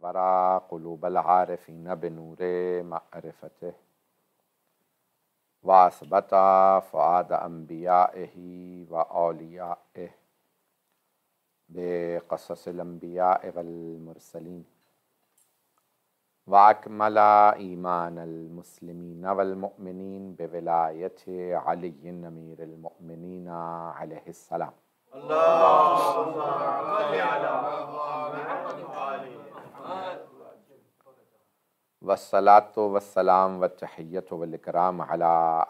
ورا قلوب العارفین بنور معرفتہ واثبت فؤاد انبیائہ و اولیائہ بقصص الانبیاء والمرسلین واکمل ایمان المسلمین والمؤمنین بولایت علی امیر المؤمنین علیہ السلام۔ والصلاة والسلام والتحیۃ والاکرام علی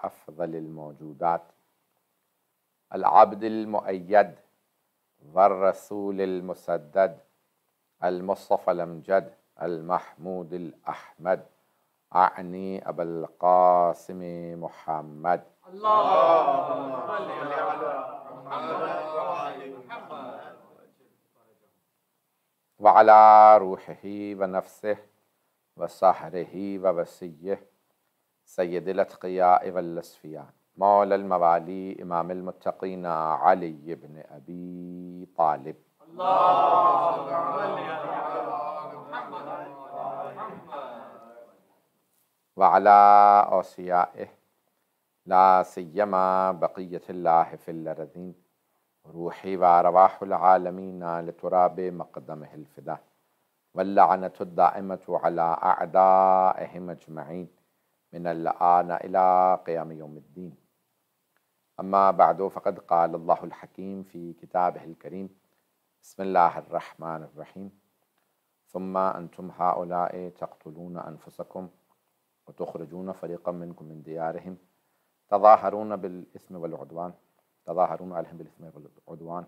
افضل الموجودات العبد المؤید والرسول المسدد المصطفى الامجد المحمود الاحمد اعنی ابا القاسم محمد وعلى روحه ونفسه وصحره ووصيه سید الاتقیاء والاصفیاء مولا الموالی امام المتقین علی بن ابی طالب وعلى اوصیائه لا سیما بقیت اللہ فی الارضین روحی وارواح العالمین لتراب مقدمہ الفدا واللعنة الدائمة على أعدائهم أجمعين من الآن إلى قيام يوم الدين أما بعد فقد قال الله الحكيم في كتابه الكريم بسم الله الرحمن الرحيم ثم أنتم هؤلاء تقتلون أنفسكم وتخرجون فريقا منكم من ديارهم تظاهرون عليهم بالإثم والعدوان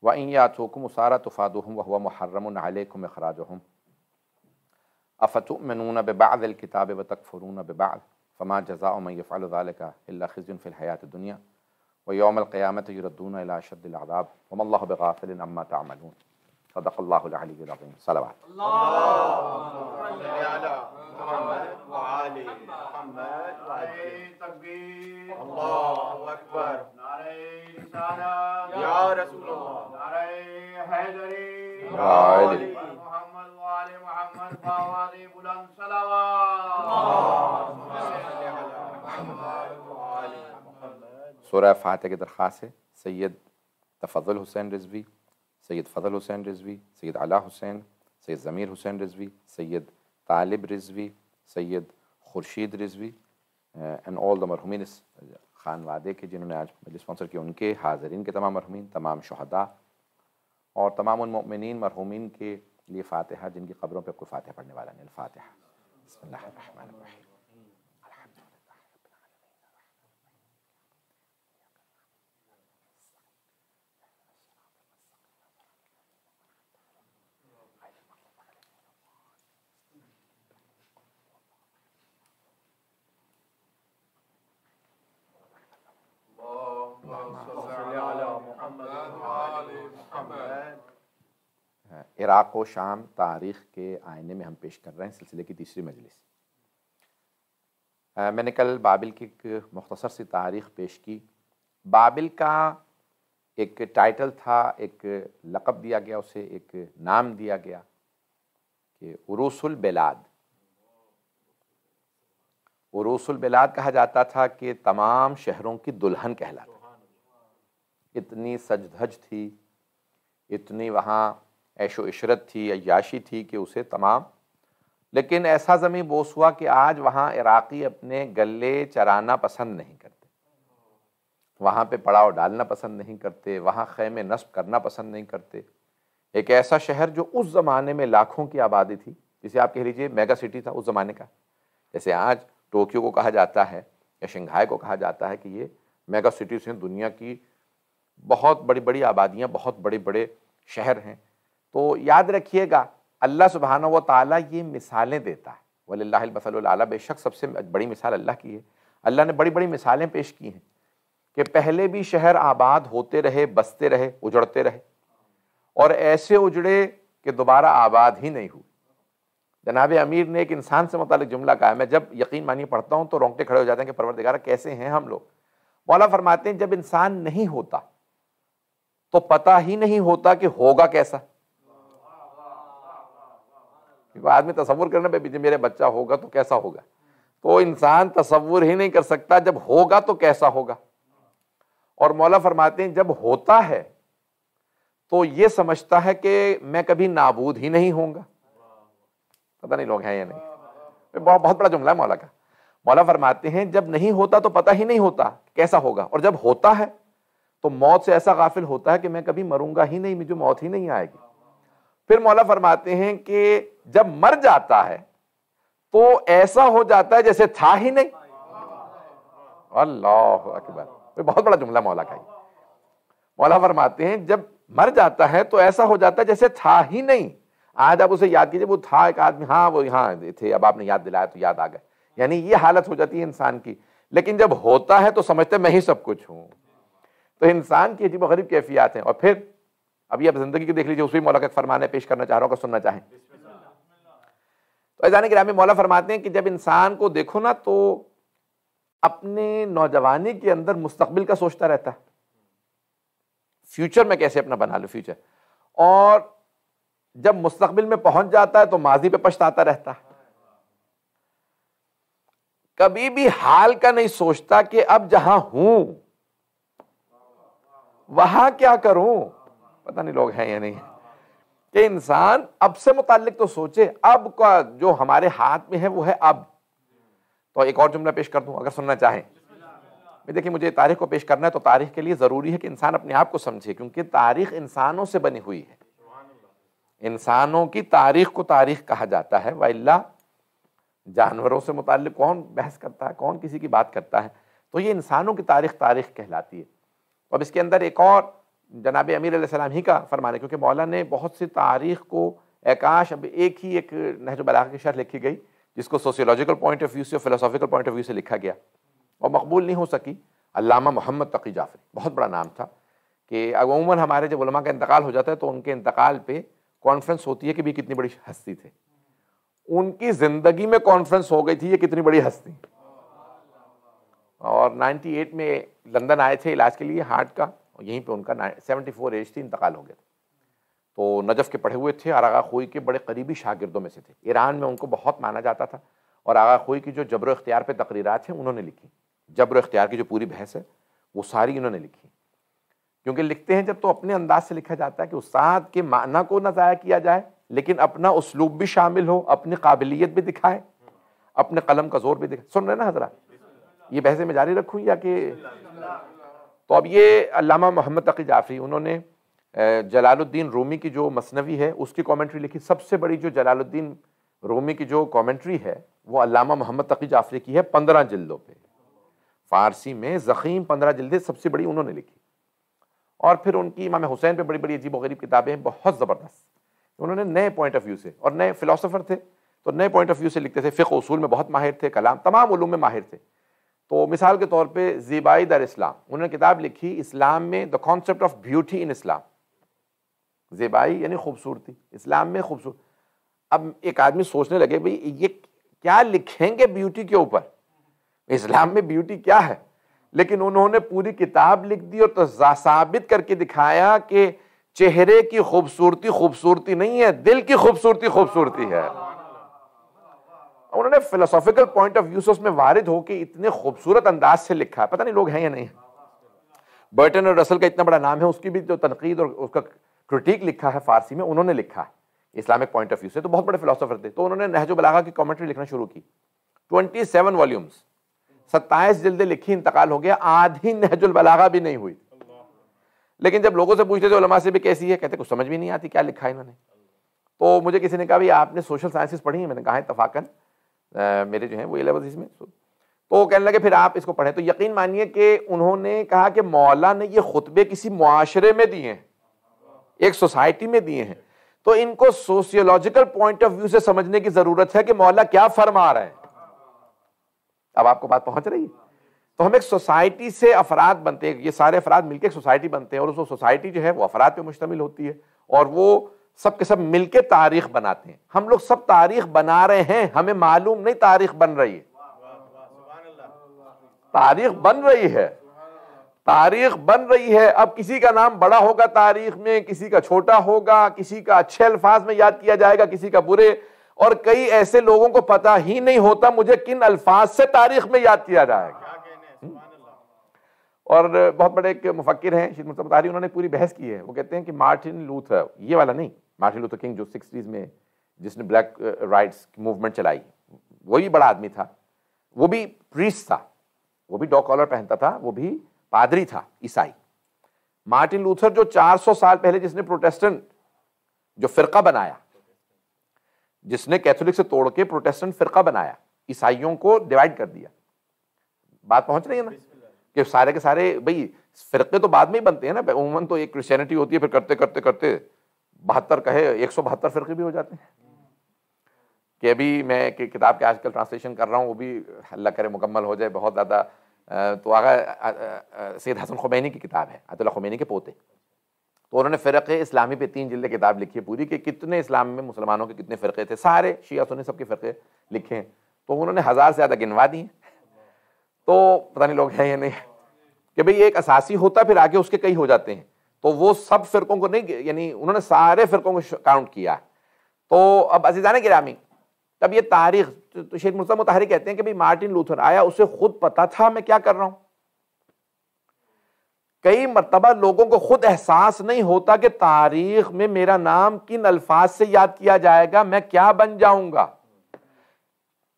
وَإِنْ يَأْتُوكُمْ أُسَارَىٰ تُفَادُوهُمْ وَهُوَ مُحَرَّمٌ عَلَيْكُمْ إِخْرَاجُهُمْ أَفَتُؤْمِنُونَ بِبَعْضِ الْكِتَابِ وَتَكْفُرُونَ بِبَعْضٍ فَمَا جَزَاءُ مَنْ يَفْعَلُ ذَلِكَ إِلَّا خِزْيٌ فِي الْحَيَاةِ الدُّنْيَا وَيَوْمَ الْقِيَامَةِ يُرَدُّونَ إِلَىٰ أَشَدِّ الْعَذَابِ وَمَا اللَّهُ بِغَافِلٍ عَمَّا تَعْمَلُونَ صدق اللہ العلی العظیم۔ صلوات تکبیر، اللہ اکبر، نعرہ رسالت یا رسول اللہ، نعرہ حیدری محمد وآل محمد بآواز بلند صلوات۔ سورہ فاتحہ کی درخواست ہے سید تفضل حسین رضوی، سید فضل حسین رضوی، سید علا حسین، سید ضمیر حسین رضوی، سید طالب رضوی، سید خورشید رضوی اینڈ آل دا مرحومین اس خانوادے کے جنہوں نے آج مجلس اسپانسر کی، ان کے حاضرین کے تمام مرحومین، تمام شہداء اور تمام المؤمنین مرحومین کے لیے فاتحہ جن کی قبروں پہ کوئی فاتحہ پڑھنے والا نہیں۔ الفاتحہ۔ بسم اللہ الرحمن الرحیم۔ عراق و شام تاریخ کے آئینے میں ہم پیش کر رہے ہیں سلسلے کی تیسری مجلس۔ میں نے کل بابل کی ایک مختصر سی تاریخ پیش کی۔ بابل کا ایک ٹائٹل تھا، ایک لقب دیا گیا اسے، ایک نام دیا گیا کہ عروس البلاد۔ عروس البلاد کہا جاتا تھا کہ تمام شہروں کی دلہن کہلاتا تھا۔ اتنی سج دھج تھی، اتنی وہاں عیش و عشرت تھی، عیاشی تھی کہ اسے تمام، لیکن ایسا زمیں بوس ہوا کہ آج وہاں عراقی اپنے گلے چرانا پسند نہیں کرتے، وہاں پہ پڑاؤ ڈالنا پسند نہیں کرتے، وہاں خیمے نصب کرنا پسند نہیں کرتے۔ ایک ایسا شہر جو اس زمانے میں لاکھوں کی آبادی تھی، جسے آپ کہہ لیجئے میگا سٹی تھا اس زمانے کا، جیسے آج ٹوکیو کو کہا جاتا ہے یا شنگھائی کو کہا جاتا ہے کہ یہ میگا سٹیز ہیں، دنیا کی بہت بڑی بڑی آبادیاں، بہت بڑے بڑے شہر ہیں۔ تو یاد رکھیے گا اللہ سبحانہ و تعالیٰ یہ مثالیں دیتا ہے، وَلِلَّهِ الْمَثَلُ الْأَعْلَىٰ، بے شک سب سے بڑی مثال اللہ کی ہے۔ اللہ نے بڑی بڑی مثالیں پیش کی ہیں کہ پہلے بھی شہر آباد ہوتے رہے، بستے رہے، اجڑتے رہے، اور ایسے اجڑے کہ دوبارہ آباد ہی نہیں ہوئے۔ جناب امیر نے ایک انسان سے متعلق جملہ کہا ہے، میں جب یقین مانی پڑھتا ہوں تو رونگٹے کھڑے ہو جاتے ہیں کہ پروردگارہ کیسے ہیں ہم لوگ۔ مولا فرماتے ہیں جب انسان نہیں ہوتا تو پتہ ہی نہیں ہوتا کہ ہوگا کیسا۔ کیونکہ آدمی تصور کرنا پہ میرے بچہ ہوگا تو کیسا ہوگا، تو انسان تصور ہی نہیں کر سکتا جب ہوگا تو کیسا ہوگا. اور مولا فرماتے ہیں جب ہوتا ہے تو یہ سمجھتا ہے کہ میں کبھی نابود ہی نہیں ہوں گا. پتہ نہیں لوگ ہیں یا نہیں، بہت بڑا جملہ ہے مولا کا. مولا فرماتے ہیں جب نہیں ہوتا تو پتہ ہی نہیں ہوتا کیسا ہوگا، اور جب ہوتا ہے تو موت سے ایسا غافل ہوتا ہے کہ میں کبھی مروں گا ہی نہیں، مجھے موت ہی نہیں آئے گی. پھر مولا فرماتے ہیں کہ جب مر جاتا ہے تو ایسا ہو جاتا ہے جیسے تھا ہی نہیں. اللہ اکبر، بہت بڑا جملہ مولا کا. مولا فرماتے ہیں جب مر جاتا ہے تو ایسا ہو جاتا ہے جیسے تھا ہی نہیں. آج آپ اسے یاد کیجئے، وہ تھا ایک آدمی، ہاں وہ یہاں تھے، اب آپ نے یاد دلایا تو یاد آ گئے. یعنی یہ حالت ہو جاتی ہے انسان کی. لیکن جب ہوتا ہے تو سمجھتے میں ہی سب کچھ ہوں. تو انسان کی عجیب و غریب کیفیات ہیں. اور پھر ابھی آپ زندگی کی دیکھ لیجیے، اسی مولا کا فرمانے پیش کرنا چاہ رہا ہوں، اگر سننا چاہیں تو. عزیزان گرامی، مولا فرماتے ہیں کہ جب انسان کو دیکھو نا تو اپنے نوجوانی کے اندر مستقبل کا سوچتا رہتا ہے، فیوچر میں کیسے اپنا بنا لو فیوچر، اور جب مستقبل میں پہنچ جاتا ہے تو ماضی پہ پچھتاتا رہتا ہے. کبھی بھی حال کا نہیں سوچتا کہ اب جہاں ہوں وہاں کیا کروں. پتہ نہیں لوگ ہیں یا نہیں کہ انسان اب سے متعلق تو سوچے، اب کا جو ہمارے ہاتھ میں ہے وہ ہے اب. تو ایک اور جملہ پیش کر دوں اگر سننا چاہیں. دیکھیں مجھے تاریخ کو پیش کرنا ہے تو تاریخ کے لیے ضروری ہے کہ انسان اپنے آپ کو سمجھے، کیونکہ تاریخ انسانوں سے بنی ہوئی ہے. انسانوں کی تاریخ کو تاریخ کہا جاتا ہے، وإلا جانوروں سے متعلق کون بحث کرتا ہے، کون کسی کی بات کرتا ہے. تو یہ انسانوں کی تاریخ تاریخ کہلاتی ہے. اب اس کے اندر ایک اور جناب امیر علیہ السلام ہی کا فرمان ہے، کیونکہ مولا نے بہت سی تاریخ کو ایک نہج البلاغہ کی شرح لکھی گئی جس کو سوسیولوجیکل پوائنٹ آف ویو سے، فلسافیکل پوائنٹ آف ویو سے لکھا گیا اور مقبول نہیں ہو سکی. علامہ محمد تقی جعفری، بہت بڑا نام تھا. کہ عموماً ہمارے جب علماء کا انتقال ہو جاتا ہے تو ان کے انتقال پہ کانفرنس ہوتی ہے کہ بھی کتنی بڑی ہستی تھے. ان کی زندگی میں کانفرنس ہو گئی تھی یہ کتنی بڑی ہستی. اور 98 میں لندن آئے تھے علاج کے لیے ہارٹ کا، یہیں پہ ان کا 74 ایج تھی، انتقال ہو گیا تھا. تو نجف کے پڑھے ہوئے تھے اور آغا خوئی کے بڑے قریبی شاگردوں میں سے تھے. ایران میں ان کو بہت مانا جاتا تھا، اور آغا خوئی کی جو جبر و اختیار پہ تقریرات ہیں انہوں نے لکھی. جبر و اختیار کی جو پوری بحث ہے وہ ساری انہوں نے لکھی. کیونکہ لکھتے ہیں جب تو اپنے انداز سے لکھا جاتا ہے کہ استاد کے معنی کو نہ ضائع کیا جائے، لیکن اپنا اسلوب بھی شامل ہو، اپنی قابلیت بھی دکھائے، اپنے قلم کا زور بھی دکھائے. سن رہے نا حضرات؟ یہ بحثیں میں جاری رکھوں یا کہ؟ تو اب یہ علامہ محمد تقی جعفری، انہوں نے جلال الدین رومی کی جو مثنوی ہے اس کی کامنٹری لکھی. سب سے بڑی جو جلال الدین رومی کی جو کامنٹری ہے وہ علامہ محمد تقی جعفری کی ہے، 15 جلدوں پہ. فارسی میں ضخیم 15 جلدیں سب سے بڑی انہوں نے لکھی. اور پھر ان کی امام حسین پہ بڑی بڑی عجیب و غریب کتابیں ہیں، بہت زبردست. انہوں نے نئے پوائنٹ آف ویو سے، اور نئے فلاسفر تھے تو نئے پوائنٹ آف ویو سے لکھتے تھے. فقہ اصول میں بہت ماہر تھے، کلام تمام علوم میں ماہر تھے. تو مثال کے طور پہ زیبائی در اسلام، انہوں نے کتاب لکھی اسلام میں دا کانسیپٹ آف بیوٹی ان اسلام. زیبائی یعنی خوبصورتی، اسلام میں خوبصورت. اب ایک آدمی سوچنے لگے بھئی یہ کیا لکھیں گے بیوٹی کے اوپر، اسلام میں بیوٹی کیا ہے؟ لیکن انہوں نے پوری کتاب لکھ دی اور ثابت کر کے دکھایا کہ چہرے کی خوبصورتی خوبصورتی نہیں ہے، دل کی خوبصورتی خوبصورتی ہے. انہوں نے فلسافیکل پوائنٹ آف ویو سے اس میں وارد ہو کے اتنے خوبصورت انداز سے لکھا ہے. پتہ نہیں لوگ ہیں یا نہیں. برٹن اور رسل کا اتنا بڑا نام ہے، اس کی بھی جو تنقید اور اس کا کرٹیک لکھا ہے فارسی میں انہوں نے لکھا ہے اسلامک پوائنٹ آف ویو سے. تو بہت بڑے فلسفر تھے. تو انہوں نے نہج البلاغہ کی کامنٹری لکھنا شروع کی. 27 والیومز، 27 جلدیں لکھی، انتقال ہو گیا. آدھی نہج البلاغہ بھی نہیں ہوئی. لیکن جب لوگوں سے پوچھتے تھے علماء سے بھی کیسی ہے، کہتے کچھ سمجھ بھی نہیں آتی کیا لکھا ہے انہوں نے. تو مجھے کسی نے کہا بھی آپ نے سوشل سائنسز پڑھی ہیں؟ میں نے کہا اتفاقاً میرے جو ہیں وہ A-levels میں. تو کہنے لگے پھر آپ اس کو پڑھیں. تو یقین مانیے کہ انہوں نے کہا کہ مولا نے یہ خطبے کسی معاشرے میں دیے ہیں، ایک سوسائٹی میں دیے ہیں، تو ان کو سوسیولوجیکل پوائنٹ آف ویو سے سمجھنے کی ضرورت ہے کہ مولا کیا فرما رہے ہیں. اب آپ کو بات پہنچ رہی ہے؟ تو ہم ایک سوسائٹی سے افراد بنتے ہیں، یہ سارے افراد مل کے ایک سوسائٹی بنتے ہیں، اور اس سوسائٹی جو ہے وہ افراد پہ مشتمل ہوتی ہے، اور وہ سب کے سب مل کے تاریخ بناتے ہیں. ہم لوگ سب تاریخ بنا رہے ہیں، ہمیں معلوم نہیں تاریخ بن رہی ہے. تاریخ بن رہی ہے، تاریخ بن رہی ہے. اب کسی کا نام بڑا ہوگا تاریخ میں، کسی کا چھوٹا ہوگا، کسی کا اچھے الفاظ میں یاد کیا جائے گا، کسی کا برے. اور کئی ایسے لوگوں کو پتہ ہی نہیں ہوتا مجھے کن الفاظ سے تاریخ میں یاد کیا جائے گا. اور بہت بڑے ایک مفکر ہیں شیخ مصطفیٰ طاہری، انہوں نے پوری بحث کی ہے. وہ کہتے ہیں کہ مارٹن لوتھر، یہ والا نہیں، مارٹن لوتھر کنگ جو 60s میں جس نے بلیک رائٹس کی موومنٹ چلائی، وہی بڑا آدمی تھا، وہ بھی پریسٹ تھا، وہ بھی ڈاگ کالر پہنتا تھا، وہ بھی پادری تھا عیسائی. مارٹن لوتھر جو 400 سال پہلے جس نے پروٹیسٹنٹ جو فرقہ بنایا، جس نے کیتھولک سے توڑ کے پروٹیسٹنٹ فرقہ بنایا، عیسائیوں کو ڈیوائیڈ کر دیا. بات پہنچ رہی ہے نا کہ سارے کے سارے بھئی فرقے تو بعد میں ہی بنتے ہیں نا، عموماً تو ایک کرسچینٹی ہوتی ہے، پھر کرتے کرتے کرتے 72 کہے 172 فرقے بھی ہو جاتے ہیں. کہ ابھی میں کتاب کے آج کل ٹرانسلیشن کر رہا ہوں، وہ بھی اللہ کرے مکمل ہو جائے بہت زیادہ. تو آغا سید حسن خمینی کی کتاب ہے، آیت اللہ خمینی کے پوتے، تو انہوں نے فرقے اسلامی پہ 3 جلدیں کتاب لکھی ہے پوری، کہ کتنے اسلام میں مسلمانوں کے کتنے فرقے تھے، سارے شیعہ سنی سب کے فرقے لکھے ہیں. تو انہوں نے 1000 سے زیادہ گنوا دی ہیں. تو پتہ نہیں لوگ ہیں یا نہیں کہ بھئی ایک اساسی ہوتا پھر آگے اس کے کئی ہو جاتے ہیں. تو وہ سب فرقوں کو نہیں، یعنی انہوں نے سارے فرقوں کو کاؤنٹ کیا. تو اب عزیزان گرامی، تب یہ تاریخ تو شیخ مصطفیٰ مطہری کہتے ہیں کہ بھئی مارٹن لوتھر آیا، اسے خود پتا تھا میں کیا کر رہا ہوں. کئی مرتبہ لوگوں کو خود احساس نہیں ہوتا کہ تاریخ میں میرا نام کن الفاظ سے یاد کیا جائے گا، میں کیا بن جاؤں گا.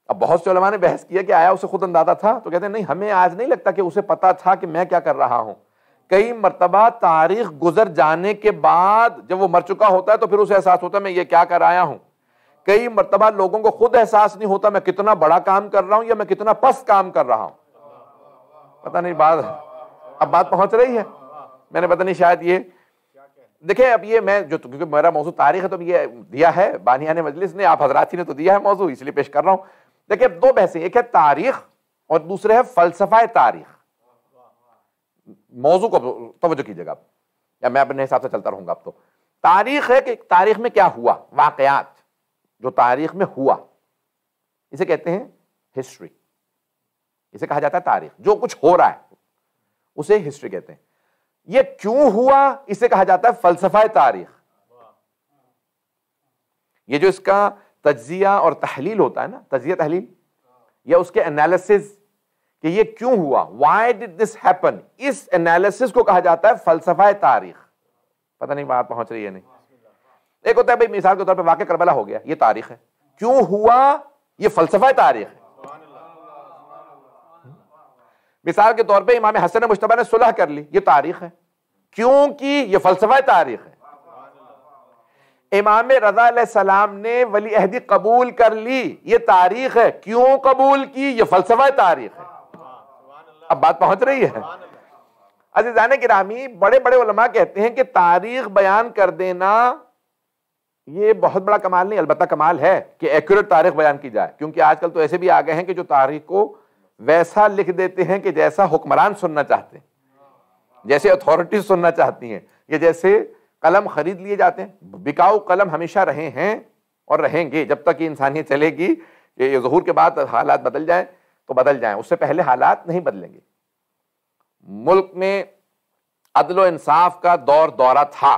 اب بہت سے علماء نے بحث کیا کہ آیا اسے خود اندازہ تھا، تو کہتے ہیں نہیں، ہمیں آج نہیں لگتا کہ اسے پتا تھا کہ میں کیا کر رہا ہوں. کئی مرتبہ تاریخ گزر جانے کے بعد جب وہ مر چکا ہوتا ہے تو پھر اسے احساس ہوتا ہے میں یہ کیا کر آیا ہوں. کئی مرتبہ لوگوں کو خود احساس نہیں ہوتا میں کتنا بڑا کام کر رہا ہوں یا میں کتنا پست کام کر رہا ہوں. پتہ نہیں اب بات پہنچ رہی ہے. میں نے پتہ نہیں شاید یہ دیکھیں، اب یہ میں جو کیونکہ میرا موضوع تاریخ ہے تو یہ دیا ہے بانیان مجلس نے، آپ حضرات ہی نے تو دیا ہے موضوع، اس لیے پیش کر رہا ہوں. دیکھیں 2 بحثیں، ایک ہے تاریخ اور دوسرے ہے فلسفہ تاریخ. موضوع کو توجہ کیجیے گا اب، یا میں اپنے حساب سے چلتا رہوں گا. اب تو تاریخ ہے کہ تاریخ میں کیا ہوا، واقعات جو تاریخ میں ہوا، اسے کہتے ہیں ہسٹری. اسے کہا جاتا ہے تاریخ. جو کچھ ہو رہا ہے اسے ہسٹری کہتے ہیں. یہ کیوں ہوا اسے کہا جاتا ہے فلسفہ تاریخ. یہ جو اس کا تجزیہ اور تحلیل ہوتا ہے نا، تجزیہ تحلیل یا اس کے انالیسز کہ یہ کیوں ہوا، why did this happen، اس انالیسز کو کہا جاتا ہے فلسفہ تاریخ. پتہ نہیں بات پہنچ رہی ہے نہیں. ایک ہوتا ہے بھئی مثال کے طور پہ واقعہ کربلا ہو گیا، یہ تاریخ ہے. کیوں ہوا، یہ فلسفہ تاریخ ہے. مثال کے طور پہ امام حسن مجتبیٰ نے صلح کر لی، یہ تاریخ ہے. کیوں کی، یہ فلسفہ تاریخ ہے. امام رضا علیہ السلام نے ولی عہدی قبول کر لی، یہ تاریخ ہے. کیوں قبول کی، یہ فلسفہ تاریخ ہے. اب بات پہنچ رہی ہے. عزیزان گرامی، بڑے بڑے علماء کہتے ہیں کہ تاریخ بیان کر دینا یہ بہت بڑا کمال نہیں، البتہ کمال ہے کہ ایکوریٹ تاریخ بیان کی جائے. کیونکہ آج کل تو ایسے بھی آ گئے ہیں کہ جو تاریخ کو ویسا لکھ دیتے ہیں کہ جیسا حکمران سننا چاہتے ہیں، جیسے اتھارٹیز سننا چاہتی ہیں، یا جیسے قلم خرید لیے جاتے ہیں. بکاؤ قلم ہمیشہ رہے ہیں اور رہیں گے جب تک یہ انسانیت چلے گی. یہ ظہور کے بعد حالات بدل جائیں تو بدل جائیں، اس سے پہلے حالات نہیں بدلیں گے. ملک میں عدل و انصاف کا دورہ تھا.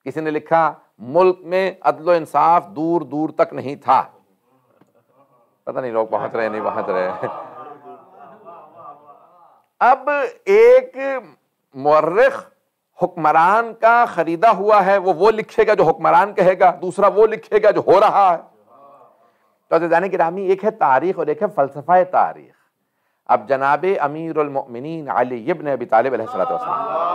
کسی نے لکھا ملک میں عدل و انصاف دور دور تک نہیں تھا. پتہ نہیں لوگ پہنچ رہے نہیں پہنچ رہے. اب ایک مورخ حکمران کا خریدا ہوا ہے، وہ لکھے گا جو حکمران کہے گا، دوسرا وہ لکھے گا جو ہو رہا ہے. تو عزیزان گرامی، ایک ہے تاریخ اور ایک ہے فلسفہ تاریخ. اب جناب امیر المؤمنین علی ابن ابی طالب علیہ الصلوۃ والسلام،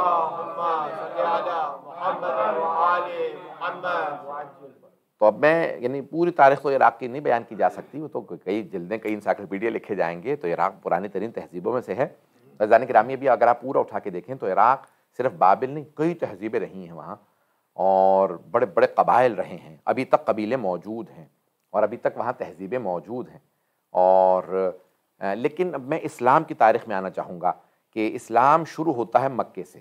تو اب میں یعنی پوری تاریخ تو عراق کی نہیں بیان کی جا سکتی، وہ تو کئی جلدیں کئی انسائکلوپیڈیا لکھے جائیں گے. تو عراق پرانی ترین تہذیبوں میں سے ہے. عزیزان گرامی، ابھی اگر آپ پورا اٹھا کے دیکھیں تو عراق صرف بابل نہیں، کئی تہذیبیں رہی ہیں وہاں، اور بڑے بڑے قبائل رہے ہیں. ابھی تک قبیلے موجود ہیں اور ابھی تک وہاں تہذیبیں موجود ہیں. اور لیکن اب میں اسلام کی تاریخ میں آنا چاہوں گا کہ اسلام شروع ہوتا ہے مکے سے،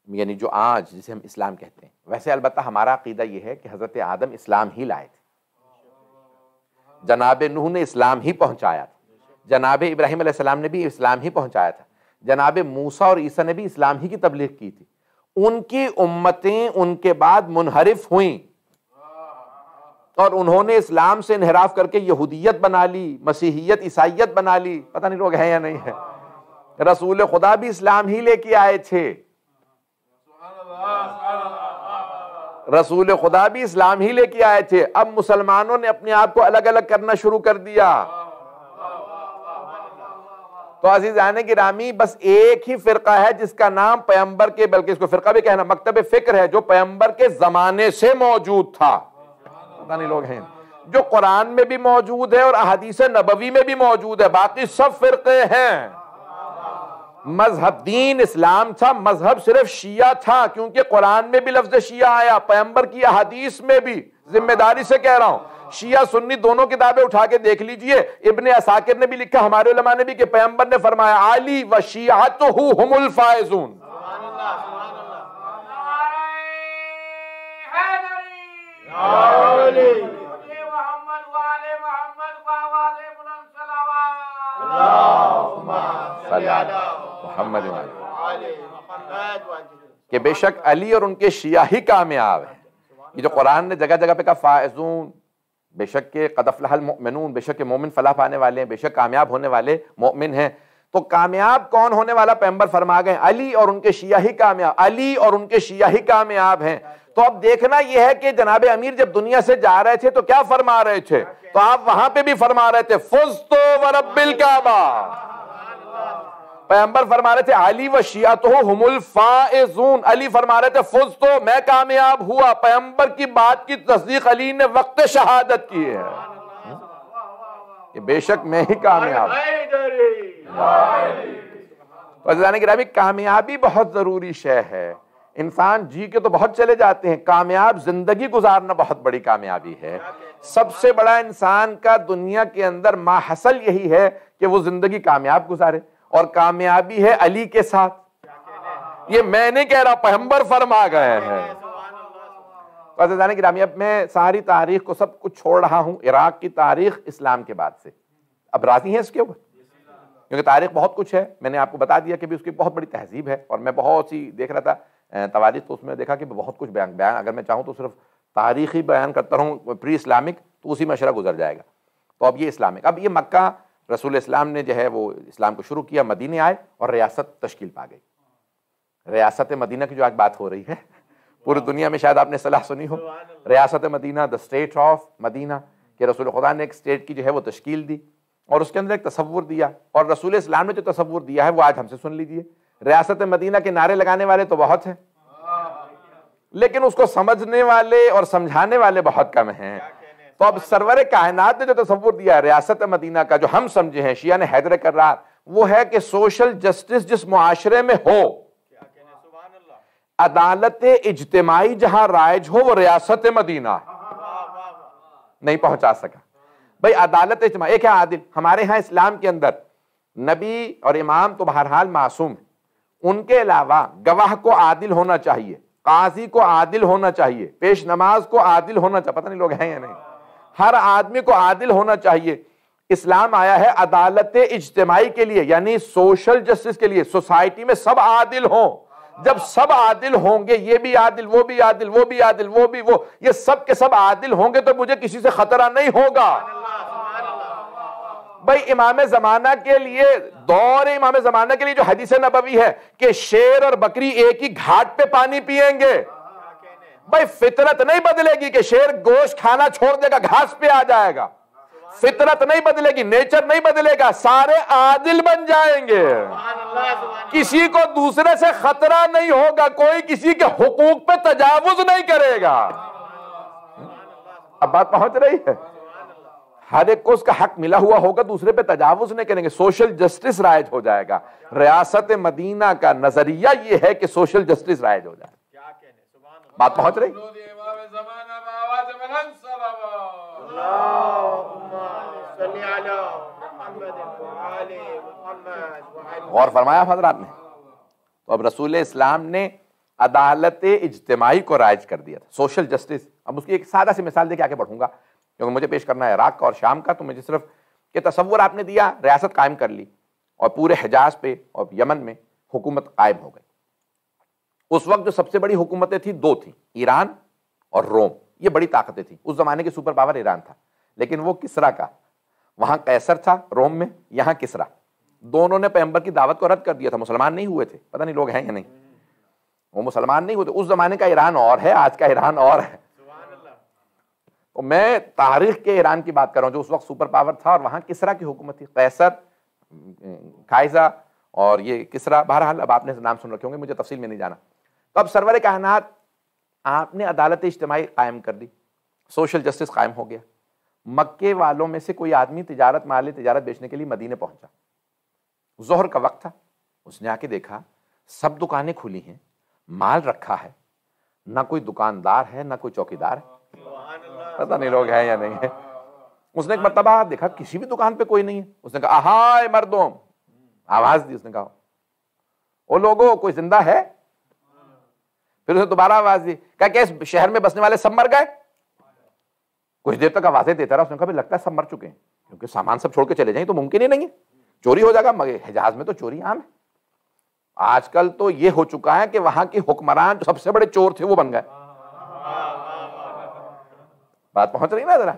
یعنی جو آج جسے ہم اسلام کہتے ہیں. ویسے البتہ ہمارا عقیدہ یہ ہے کہ حضرت آدم اسلام ہی لائے تھے، جناب نوح نے اسلام ہی پہنچایا تھا، جناب ابراہیم علیہ السلام نے بھی اسلام ہی پہنچایا تھا، جناب موسیٰ اور عیسیٰ نے بھی اسلام ہی کی تبلیغ کی تھی. ان کی امتیں ان کے بعد منحرف ہوئیں. اور انہوں نے اسلام سے انحراف کر کے یہودیت بنا لی، مسیحیت، عیسائیت بنا لی. پتہ نہیں لوگ ہیں یا نہیں ہے. رسول خدا بھی اسلام ہی لے کے آئے تھے، رسول خدا بھی اسلام ہی لے کے آئے تھے. اب مسلمانوں نے اپنے آپ کو الگ الگ کرنا شروع کر دیا. تو عزیزان گرامی، بس ایک ہی فرقہ ہے جس کا نام پیغمبر کے، بلکہ اس کو فرقہ بھی کہنا مکتب فکر ہے، جو پیغمبر کے زمانے سے موجود تھا. پتہ نہیں لوگ ہیں، جو قرآن میں بھی موجود ہے اور احادیث نبوی میں بھی موجود ہے. باقی سب فرقے ہیں. مذہب دین اسلام تھا، مذہب صرف شیعہ تھا، کیونکہ قرآن میں بھی لفظ شیعہ آیا، پیغمبر کی احادیث میں بھی. ذمہ داری سے کہہ رہا ہوں، شیعہ سنی دونوں کتابیں اٹھا کے دیکھ لیجئے. ابن عساکر نے بھی لکھا، ہمارے علماء نے بھی، کہ پیغمبر نے فرمایا علی و شیعتہ ہم الفائزون. کہ بے شک علی اور ان کے شیعہ ہی کامیاب ہیں. یہ جو قرآن نے جگہ جگہ پہ کہا فائزون، بے شک کہ قد افلح المؤمنون، بے شک کہ مومن فلاح پانے والے ہیں، بے شک کامیاب ہونے والے مومن ہیں. تو کامیاب کون ہونے والا؟ پیغمبر فرما گئے علی اور ان کے شیعہ ہی کامیاب، علی اور ان کے شیعہ ہی کامیاب ہیں. تو اب دیکھنا یہ ہے کہ جناب امیر جب دنیا سے جا رہے تھے تو کیا فرما رہے تھے؟ تو آپ وہاں پہ بھی فرما رہے تھے فزت ورب الکعبہ. پیغمبر فرما رہے تھے علی و شیعتہ ہم الفائزون، علی فرما رہے تھے فزت، میں کامیاب ہوا. پیغمبر کی بات کی تصدیق علی نے وقت شہادت کی ہے کہ بے شک میں ہی کامیاب. عزیزان گرامی، کامیابی بہت ضروری شے ہے. انسان جی کے تو بہت چلے جاتے ہیں، کامیاب زندگی گزارنا بہت بڑی کامیابی ہے. سب سے بڑا انسان کا دنیا کے اندر ماحصل یہی ہے کہ وہ زندگی کامیاب گزارے، اور کامیابی ہے علی کے ساتھ. یہ میں نہیں کہہ رہا، پیغمبر فرما گئے ہیں. عزیزان گرامی، اب میں ساری تاریخ کو سب کچھ چھوڑ رہا ہوں، عراق کی تاریخ اسلام کے بعد سے. اب راضی ہیں اس کے اوپر؟ کیونکہ تاریخ بہت کچھ ہے. میں نے آپ کو بتا دیا کہ بھی اس کی بہت بڑی تہذیب ہے، اور میں بہت سی دیکھ رہا تھا تواریخ، تو اس میں دیکھا کہ بہت کچھ بیان اگر میں چاہوں تو صرف تاریخی بیان کرتا رہوں پری اسلامک تو اسی مشرہ گزر جائے گا. تو اب یہ اسلامک، اب یہ مکہ رسول اسلام نے جو ہے وہ اسلام کو شروع کیا، مدینے آئے اور ریاست تشکیل پا گئی. ریاست مدینہ کی جو آج بات ہو رہی ہے پوری دنیا میں شاید آپ نے اصطلاح سنی ہو، ریاست مدینہ، دا اسٹیٹ آف مدینہ، کہ رسول خدا نے ایک اسٹیٹ کی جو ہے وہ تشکیل دی اور اس کے اندر ایک تصور دیا، اور رسول اسلام نے جو تصور دیا ہے وہ آج ہم سے سن لیجئے. ریاست مدینہ کے نعرے لگانے والے تو بہت ہیں، لیکن اس کو سمجھنے والے اور سمجھانے والے بہت کم ہیں. تو اب سرور کائنات نے جو تصور دیا ہے ریاست مدینہ کا، جو ہم سمجھے ہیں، شیعہ نے حیدر کرار، وہ ہے کہ سوشل جسٹس جس معاشرے میں ہو، عدالت اجتماعی جہاں رائج ہو، وہ ریاست مدینہ نہیں پہنچا سکا. بھئی عدالت اجتماعی ایک ہے عادل. ہمارے ہاں اسلام کے اندر نبی اور امام تو بہرحال معصوم ہیں، ان کے علاوہ گواہ کو عادل ہونا چاہیے، قاضی کو عادل ہونا چاہیے، پیش نماز کو عادل ہونا چاہیے. پتہ نہیں لوگ ہیں یا نہیں، ہر آدمی کو عادل ہونا چاہیے. اسلام آیا ہے عدالت اجتماعی کے لیے، یعنی سوشل جسٹس کے لیے، سوسائٹی میں سب عادل ہوں. جب سب عادل ہوں گے، یہ بھی عادل، وہ بھی عادل، وہ بھی عادل، وہ بھی وہ، یہ سب کے سب عادل ہوں گے تو مجھے کسی سے خطرہ نہیں ہوگا. بھئی امام زمانہ کے لیے، دور امام زمانہ کے لیے جو حدیث نبوی ہے کہ شیر اور بکری ایک ہی گھاٹ پہ پانی پیئیں گے، بھئی فطرت نہیں بدلے گی کہ شیر گوشت کھانا چھوڑ دے گا، گھاس پہ آ جائے گا. فطرت نہیں بدلے گی، نیچر نہیں بدلے گا، سارے عادل بن جائیں گے. کسی کو دوسرے سے خطرہ نہیں ہوگا، کوئی کسی کے حقوق پہ تجاوز نہیں کرے گا. اب بات پہنچ رہی ہے؟ ہر ایک کو اس کا حق ملا ہوا ہوگا، دوسرے پہ تجاوز نہیں کریں گے، سوشل جسٹس رائج ہو جائے گا. ریاست مدینہ کا نظریہ یہ ہے کہ سوشل جسٹس رائج ہو جائے. بات پہنچ رہی؟ غور فرمایا حضرات نے؟ تو اب رسول اسلام نے عدالت اجتماعی کو رائج کر دیا تھا، سوشل جسٹس. اب اس کی ایک سادہ سی مثال دے کے آگے بڑھوں گا، کیونکہ مجھے پیش کرنا ہے عراق کا اور شام کا. تو مجھے صرف کہ تصور آپ نے دیا، ریاست قائم کر لی اور پورے حجاز پہ اور یمن میں حکومت قائم ہو گئی. اس وقت جو سب سے بڑی حکومتیں تھیں دو تھیں، ایران اور روم. یہ بڑی طاقتیں تھیں. اس زمانے کی سپر پاور ایران تھا، لیکن وہ کسرا کا، وہاں قیصر تھا روم میں، یہاں کسرا. دونوں نے پیغمبر کی دعوت کو رد کر دیا تھا، مسلمان نہیں ہوئے تھے. پتہ نہیں لوگ ہیں یا نہیں، وہ مسلمان نہیں ہوئے تھے. اس زمانے کا ایران اور ہے، آج کا ایران اور ہے. تو میں تاریخ کے ایران کی بات کر رہا ہوں جو اس وقت سپر پاور تھا، اور وہاں کسرا کی حکومت تھی. قیصر، قائزہ اور یہ کسرا. بہرحال اب آپ نے نام سن رکھے ہوں گے، مجھے تفصیل میں نہیں جانا. تو اب سرور کائنات آپ نے عدالت اجتماعی قائم کر دی، سوشل جسٹس قائم ہو گیا. مکے والوں میں سے کوئی آدمی تجارت بیچنے کے لیے مدینے پہنچا. ظہر کا وقت تھا. اس نے آ کے دیکھا سب دکانیں کھلی ہیں، مال رکھا ہے، نہ کوئی دکاندار ہے نہ کوئی چوکیدار ہے. پتہ نہیں لوگ ہیں یا نہیں ہے. اس نے ایک مرتبہ دیکھا کسی بھی دکان پہ کوئی نہیں ہے. اس نے کہا اہائے مردوں، آواز دی. اس نے کہا او لوگوں، کوئی زندہ ہے؟ پھر اس نے دوبارہ آواز دی، کہا کہ اس شہر میں بسنے والے سب مر گئے؟ کچھ دیر تک آوازیں دیتا رہا. اس نے کہا لگتا ہے سب مر چکے ہیں، کیونکہ سامان سب چھوڑ کے چلے جائیں تو ممکن ہی نہیں ہے، چوری ہو جائے گا. مگر حجاز میں تو چوری عام ہے. آج کل تو یہ ہو چکا ہے کہ وہاں کے حکمران جو سب سے بڑے چور تھے وہ بن گئے. بات پہنچ رہی نا ذرا.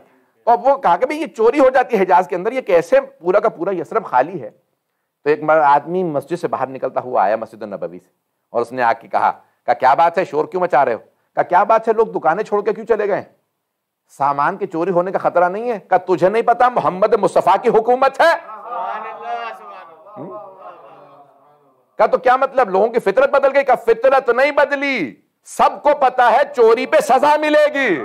تو اب وہ کہا کہ بھئی یہ چوری ہو جاتی ہے حجاز کے اندر، یہ کیسے پورا کا پورا یثرب خالی ہے. تو ایک آدمی مسجد سے باہر نکلتا ہوا آیا مسجد النبوی سے، اور اس نے آ کے کہا کیا بات ہے، شور کیوں مچا رہے ہو؟ کہا کیا بات ہے، لوگ دکانیں چھوڑ کے کیوں چلے گئے؟ سامان کی چوری ہونے کا خطرہ نہیں ہے. کہا تجھے نہیں پتا محمد مصطفیٰ کی حکومت ہے؟ کہا تو کیا مطلب، لوگوں کی فطرت بدل گئی؟ کہا فطرت نہیں بدلی، سب کو پتا ہے چوری پہ سزا ملے گی،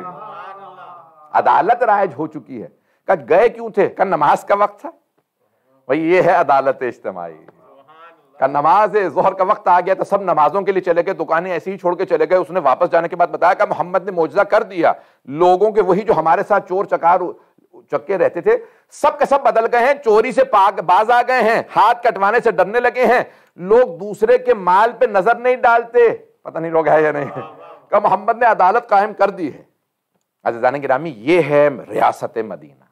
عدالت رائج ہو چکی ہے. کہا گئے کیوں تھے؟ کہا نماز کا وقت تھا. بھئی یہ ہے عدالت اجتماعی. کہ نماز ظہر کا وقت آ گیا تو سب نمازوں کے لیے چلے گئے، دکانیں ایسے ہی چھوڑ کے چلے گئے. اس نے واپس جانے کے بعد بتایا کہ محمد نے معجزہ کر دیا، لوگوں کے وہی جو ہمارے ساتھ چور چکار چکے رہتے تھے سب کے سب بدل گئے ہیں، چوری سے باز آ گئے ہیں، ہاتھ کٹوانے سے ڈرنے لگے ہیں، لوگ دوسرے کے مال پہ نظر نہیں ڈالتے. پتہ نہیں لوگ ہے یا نہیں کہ محمد نے عدالت قائم کر دی ہے. عزیزان گرامی، یہ ہے ریاست مدینہ.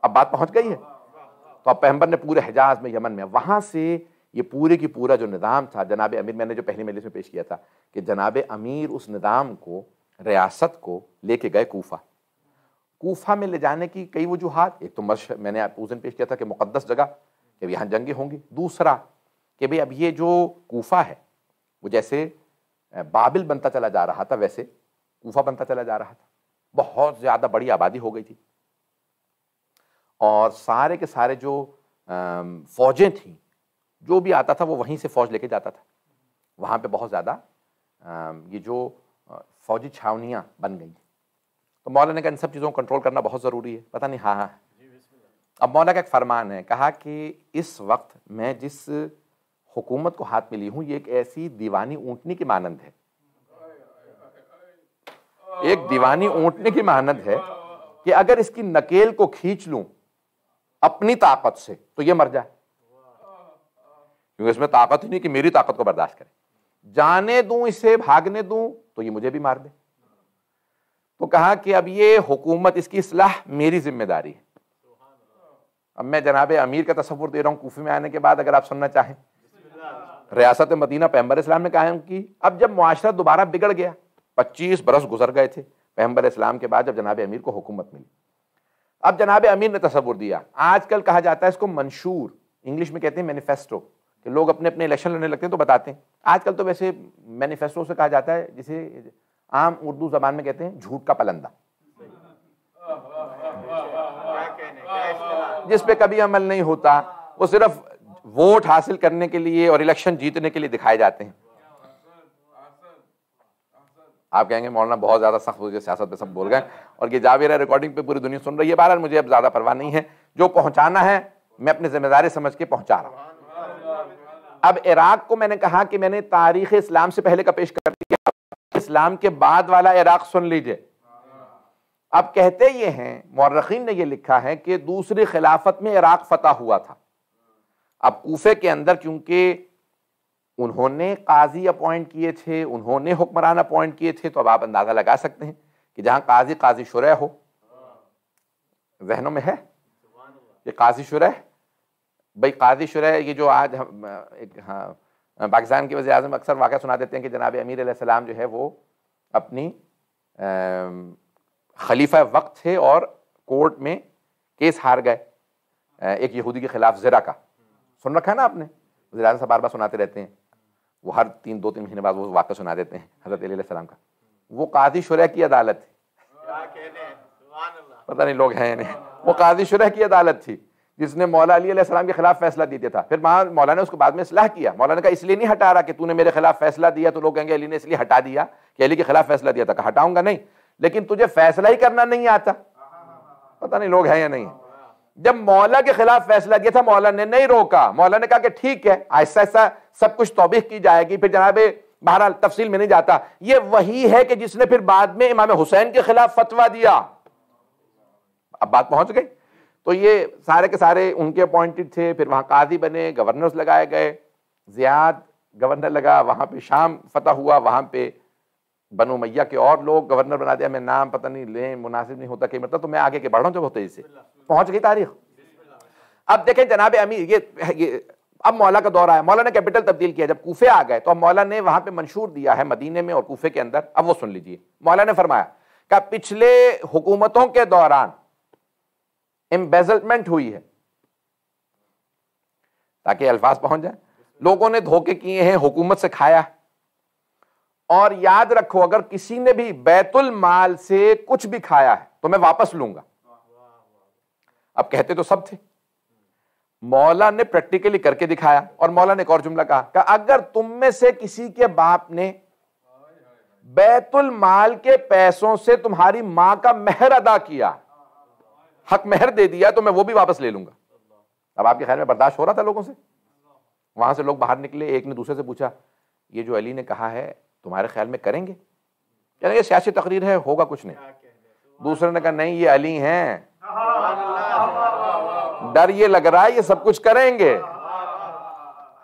اب بات پہنچ گئی ہے. تو اب پیغمبر نے پورے حجاز میں، یمن میں، وہاں سے یہ پورے کی پورا جو نظام تھا، جناب امیر، میں نے جو پہلی مجلس میں پیش کیا تھا کہ جناب امیر اس نظام کو، ریاست کو لے کے گئے کوفہ. کوفہ میں لے جانے کی کئی وجوہات. ایک تو میں نے اس دن پیش کیا تھا کہ مقدس جگہ، کہ یہاں جنگیں ہوں گی. دوسرا کہ بھئی اب یہ جو کوفہ ہے وہ جیسے بابل بنتا چلا جا رہا تھا ویسے کوفہ بنتا چلا جا رہا تھا. بہت زیادہ بڑی آبادی ہو گئی تھی، اور سارے کے سارے جو فوجیں تھیں، جو بھی آتا تھا وہ وہیں سے فوج لے کے جاتا تھا. وہاں پہ بہت زیادہ یہ جو فوجی چھاونیاں بن گئی. تو مولا نے کہا ان سب چیزوں کو کنٹرول کرنا بہت ضروری ہے. پتہ نہیں. ہاں. اب مولا کا ایک فرمان ہے، کہا کہ اس وقت میں جس حکومت کو ہاتھ میں لی ہوں یہ ایک ایسی دیوانی اونٹنی کی مانند ہے، ایک دیوانی اونٹنی کی مانند ہے کہ اگر اس کی نکیل کو کھینچ لوں اپنی طاقت سے تو یہ مر جائے، کیونکہ اس میں طاقت ہی نہیں کہ میری طاقت کو برداشت کرے. جانے دوں اسے، بھاگنے دوں تو یہ مجھے بھی مار دے. تو کہا کہ اب یہ حکومت، اس کی اصلاح میری ذمہ داری ہے. اب میں جناب امیر کا تصور دے رہا ہوں کوفے میں آنے کے بعد، اگر آپ سننا چاہیں. ریاست مدینہ پیغمبر اسلام نے قائم کی. اب جب معاشرہ دوبارہ بگڑ گیا، 25 برس گزر گئے تھے پیغمبر اسلام کے بعد جب جناب امیر کو حکومت ملی. اب جناب امیر نے تصور دیا. آج کل کہا جاتا ہے اس کو منشور، انگلش میں کہتے ہیں مینیفیسٹو، کہ لوگ اپنے اپنے الیکشن لڑنے لگتے ہیں تو بتاتے ہیں. آج کل تو ویسے مینیفیسٹو سے کہا جاتا ہے جسے عام اردو زبان میں کہتے ہیں جھوٹ کا پلندہ، جس پہ کبھی عمل نہیں ہوتا. وہ صرف ووٹ حاصل کرنے کے لیے اور الیکشن جیتنے کے لیے دکھائے جاتے ہیں. آپ کہیں گے مولانا بہت زیادہ سخت ہو گئے، سیاست پہ سب بول گئے، اور یہ جا بھی رہا ہے، ریکارڈنگ پہ پوری دنیا سن رہی ہے. بہرحال مجھے اب زیادہ پرواہ نہیں ہے، جو پہنچانا ہے میں اپنی ذمہ داری سمجھ کے پہنچا رہا ہوں. اب عراق کو میں نے کہا کہ میں نے تاریخ اسلام سے پہلے کا پیش کر دیا، اسلام کے بعد والا عراق سن لیجئے. اب کہتے یہ ہیں، مورخین نے یہ لکھا ہے کہ دوسری خلافت میں عراق فتح ہوا تھا. اب کوفے کے اندر کیونکہ انہوں نے قاضی اپوائنٹ کیے تھے، انہوں نے حکمران اپوائنٹ کیے تھے، تو اب آپ اندازہ لگا سکتے ہیں کہ جہاں قاضی شرح ہو، ذہنوں میں ہے یہ قاضی شرح. بھئی قاضی شرح یہ جو آج پاکستان کے وزیر اعظم اکثر واقعہ سنا دیتے ہیں کہ جناب امیر علیہ السلام جو ہے وہ اپنی خلیفہ وقت تھے اور کورٹ میں کیس ہار گئے ایک یہودی کے خلاف زرا کا. سن رکھا ہے نا آپ نے, وزیر اعظم صاحب بار بار سناتے رہتے ہیں, وہ ہر 2-3 مہینے بعد وہ واقعہ سنا دیتے ہیں حضرت علیہ السلام کا. وہ قاضی شرح کی عدالت تھی, پتہ نہیں لوگ ہیں نہیں, وہ قاضی شرح کی عدالت تھی جس نے مولا علی علیہ السلام کے خلاف فیصلہ دے دیا تھا. پھر مولا نے اس کو بعد میں اصلاح کیا. مولا نے کہا اس لیے نہیں ہٹا رہا کہ تو نے میرے خلاف فیصلہ دیا تو لوگ کہیں گے علی نے اس لیے ہٹا دیا کہ علی کے خلاف فیصلہ دیا تھا. کہا ہٹاؤں گا نہیں, لیکن تجھے فیصلہ ہی کرنا نہیں آتا. پتہ نہیں لوگ ہیں یا نہیں. جب مولا کے خلاف فیصلہ دیا تھا مولا نے نہیں روکا. مولا نے کہا کہ ٹھیک ہے آہستہ آہستہ سب کچھ توبیخ کی جائے گی. پھر جناب بہرحال تفصیل میں نہیں جاتا, یہ وہی ہے کہ جس نے پھر بعد میں امام حسین کے خلاف فتویٰ دیا. اب بات پہنچ گئی. تو یہ سارے کے سارے ان کے اپوائنٹڈ تھے. پھر وہاں قاضی بنے, گورنرز لگائے گئے. زیاد گورنر لگا, وہاں پہ شام فتح ہوا, وہاں پہ بنو امیہ کے اور لوگ گورنر بنا دیا. میں نام پتہ نہیں لیں مناسب نہیں ہوتا کہ مطلب, تو میں آگے کے بڑھ رہا ہوں جب ہوتے سے پہنچ گئی تاریخ. اب دیکھیں جناب امیر, یہ اب مولا کا دور آیا. مولا نے کیپٹل تبدیل کیا. جب کوفے آ گئے تو اب مولا نے وہاں پہ منشور دیا ہے مدینے میں اور کوفے کے اندر. اب وہ سن لیجئے. مولا نے فرمایا کہ پچھلے حکومتوں کے دوران امبیزلمنٹ ہوئی ہے, تاکہ الفاظ پہنچ جائیں. لوگوں نے دھوکے کیے ہیں, حکومت سے کھایا. اور یاد رکھو اگر کسی نے بھی بیت المال سے کچھ بھی کھایا ہے تو میں واپس لوں گا. اب کہتے تو سب تھے, مولا نے پریکٹیکلی کر کے دکھایا. اور مولا نے ایک اور جملہ کہا کہ اگر تم میں سے کسی کے باپ نے بیت المال کے پیسوں سے تمہاری ماں کا مہر ادا کیا, حق مہر دے دیا, تو میں وہ بھی واپس لے لوں گا. اب آپ کے خیال میں برداشت ہو رہا تھا لوگوں سے؟ وہاں سے لوگ باہر نکلے, ایک نے دوسرے سے پوچھا یہ جو علی نے کہا ہے تمہارے خیال میں کریں گے؟ یعنی یہ سیاسی تقریر ہے, ہوگا کچھ نہیں. دوسرے نے کہا نہیں یہ علی ہیں, ڈر یہ لگ رہا ہے یہ سب کچھ کریں گے.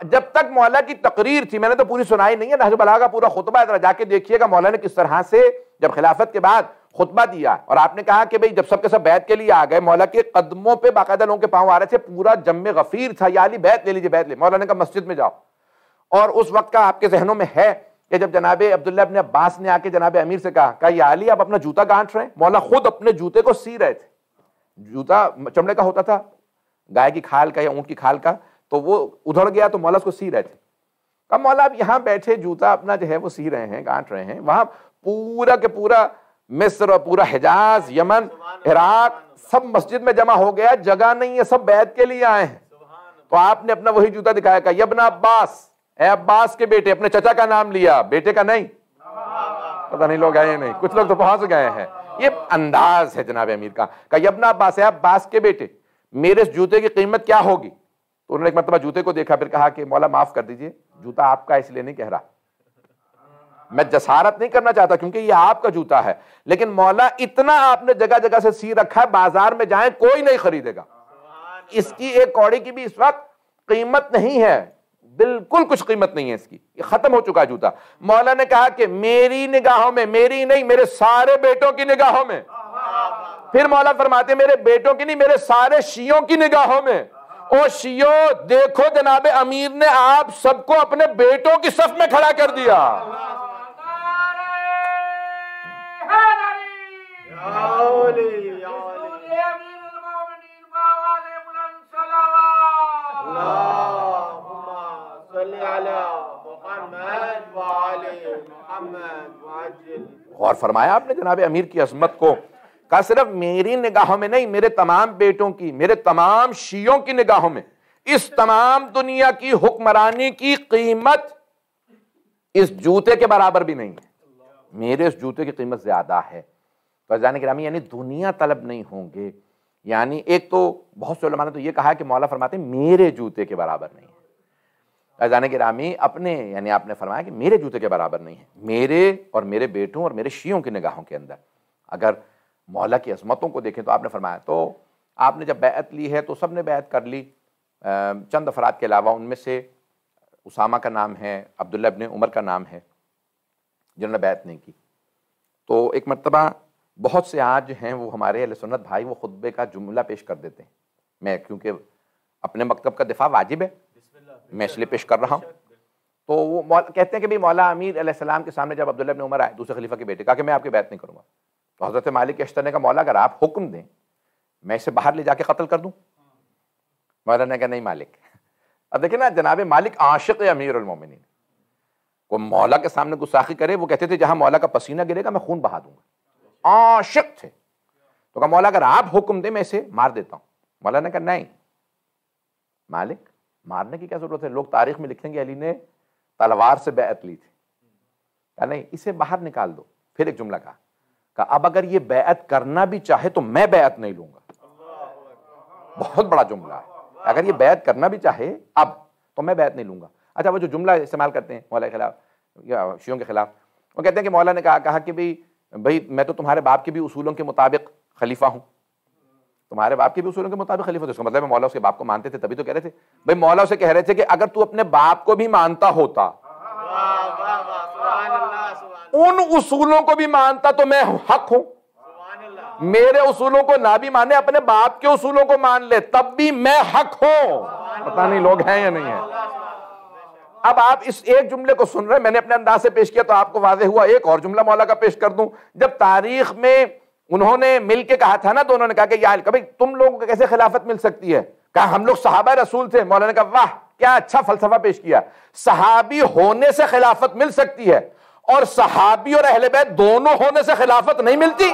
جب تک مولا کی تقریر تھی, میں نے تو پوری سنائی نہیں ہے, نہج البلاغہ پورا خطبہ ہے, ذرا جا کے دیکھیے گا مولا نے کس طرح سے جب خلافت کے بعد خطبہ دیا. اور آپ نے کہا کہ بھئی جب سب کے سب بیعت کے لیے آ گئے, مولا کے قدموں پہ باقاعدہ لوگوں کے پاؤں آ رہے تھے, پورا جم غفیر تھا, یا علی بیعت لے لیجیے بیعت لے. مولا نے کہا مسجد میں جاؤ. اور اس وقت کا آپ کے ذہنوں میں ہے کہ جب جناب عبداللہ ابن عباس نے آ کے جناب امیر سے کہا یا علی آپ اپنا جوتا گانٹ رہے ہیں, مولا خود اپنے جوتے کو سی رہے تھے. جوتا چمڑے کا ہوتا تھا, گائے کی کھال کا یا اونٹ کی کھال کا, تو وہ ادھڑ گیا تو مولا اس کو سی رہے تھے. اب مولا اب یہاں بیٹھے جوتا اپنا جو ہے وہ سی رہے ہیں, گانٹ رہے ہیں. وہاں پورا کے پورا مصر اور پورا حجاز, یمن, عراق سب مسجد میں جمع ہو گیا, جگہ نہیں ہے, سب بیعت کے لیے آئے ہیں. تو آپ نے اپنا وہی جوتا دکھایا, کہ ابن عباس, اے عباس کے بیٹے, اپنے چچا کا نام لیا, بیٹے کا نہیں. پتہ نہیں لوگ آئے نہیں, کچھ لوگ تو پہنچ گئے ہیں. یہ انداز ہے جناب امیر کا, کہ ابن عباس, اے عباس کے بیٹے, میرے اس جوتے کی قیمت کیا ہوگی؟ تو انہوں نے ایک مرتبہ جوتے کو دیکھا, پھر کہا کہ مولا معاف کر دیجئے, جوتا آپ کا اس لیے نہیں کہہ رہا, میں جسارت نہیں کرنا چاہتا کیونکہ یہ آپ کا جوتا ہے, لیکن مولا اتنا آپ نے جگہ جگہ سے سی رکھا ہے, بازار میں جائیں کوئی نہیں خریدے گا. اس کی ایک کوڑی کی بھی اس وقت قیمت نہیں ہے, بالکل کچھ قیمت نہیں ہے اس کی, یہ ختم ہو چکا ہے جوتا. مولا نے کہا کہ میری نگاہوں میں, میری نہیں میرے سارے بیٹوں کی نگاہوں میں, پھر مولا فرماتے ہیں میرے بیٹوں کی نہیں میرے سارے شیعوں کی نگاہوں میں, او شیعوں دیکھو جناب امیر نے آپ سب کو اپنے بیٹوں کی صف میں کھڑا کر دیا. غور فرمایا آپ نے جناب امیر کی عظمت کو, کہا صرف میری نگاہوں میں نہیں میرے تمام بیٹوں کی, میرے تمام شیعوں کی نگاہوں میں, اس تمام دنیا کی حکمرانی کی قیمت اس جوتے کے برابر بھی نہیں ہے, میرے اس جوتے کی قیمت زیادہ ہے. فیضان گرامی یعنی دنیا طلب نہیں ہوں گے. یعنی ایک تو بہت سے علماء نے تو یہ کہا کہ مولا فرماتے ہیں میرے جوتے کے برابر نہیں ہے. فیضان گرامی اپنے یعنی آپ نے فرمایا کہ میرے جوتے کے برابر نہیں ہے, میرے اور میرے بیٹوں اور میرے شیعوں کی نگاہوں کے اندر. اگر مولا کی عظمتوں کو دیکھیں تو آپ نے فرمایا, تو آپ نے جب بیعت لی ہے تو سب نے بیعت کر لی, چند افراد کے علاوہ, ان میں سے اسامہ کا نام ہے, عبداللہ ابن عمر کا نام ہے, جنہوں نے بیعت نہیں کی. تو ایک مرتبہ بہت سے آج ہیں وہ ہمارے اہل سنت بھائی, وہ خطبے کا جملہ پیش کر دیتے ہیں. میں کیونکہ اپنے مکتب کا دفاع واجب ہے, میں اس لیے پیش کر رہا ہوں. تو وہ کہتے ہیں کہ مولا امیر علیہ السلام کے سامنے جب عبداللہ ابن عمر آئے, دوسرے خلیفہ کے بیٹے, کہا کہ میں آپ کی بیعت نہیں کروں گا. تو حضرت مالک اشتری نے کہا مولا اگر آپ حکم دیں میں اسے باہر لے جا کے قتل کر دوں؟ مولا نے کہا نہیں مالک. اب دیکھیں نا جناب مالک عاشق امیر المومنین، کو مولا کے سامنے گستاخی کرے وہ کہتے تھے جہاں مولا کا پسینہ گرے گا میں خون بہا دوں گا، عاشق تھے. تو کہا مولا اگر آپ حکم دیں میں اسے مار دیتا ہوں. مولا نے کہا نہیں مالک مارنے کی کیا ضرورت ہے، لوگ تاریخ میں لکھیں گے علی نے تلوار سے بیعت لی تھی. کہا نہیں اسے باہر نکال دو. پھر ایک جملہ کہا اب اگر یہ بیعت کرنا بھی چاہے تو میں بیعت نہیں لوں گا. بہت بڑا جملہ ہے، اگر یہ بیعت کرنا بھی چاہے اب تو میں بیعت نہیں لوں گا. اچھا وہ جو جملہ استعمال کرتے ہیں مولا کے خلاف یا شیعوں کے خلاف، وہ کہتے ہیں کہ مولا نے کہا کہ بھئی میں تو تمہارے باپ کے بھی اصولوں کے مطابق خلیفہ ہوں. تمہارے باپ کے بھی اصولوں کے مطابق خلیفہ، تو اس کا مطلب ہے مولا اس کے باپ کو مانتے تھے تبھی تو کہہ رہے تھے. بھئی مولا اسے کہہ رہے تھے کہ اگر تو اپنے باپ کو بھی مانتا ہوتا، ان اصولوں کو بھی مانتا تو میں حق ہوں. میرے اصولوں کو نہ بھی مانے اپنے باپ کے اصولوں کو مان لے تب بھی میں حق ہوں. پتہ نہیں لوگ ہیں یا نہیں ہیں. اب آپ اس ایک جملے کو سن رہے ہیں، میں نے اپنے انداز سے پیش کیا تو آپ کو واضح ہوا. ایک اور جملہ مولا کا پیش کر دوں. جب تاریخ میں انہوں نے مل کے کہا تھا نا تو انہوں نے کہا کہ یا کبھی تم لوگوں کو کیسے خلافت مل سکتی ہے؟ کہا ہم لوگ صحابہ رسول تھے. مولا نے کہا واہ کیا اچھا فلسفہ پیش کیا. صحابی ہونے سے خلافت مل سکتی ہے اور صحابی اور اہل بیت دونوں ہونے سے خلافت نہیں ملتی.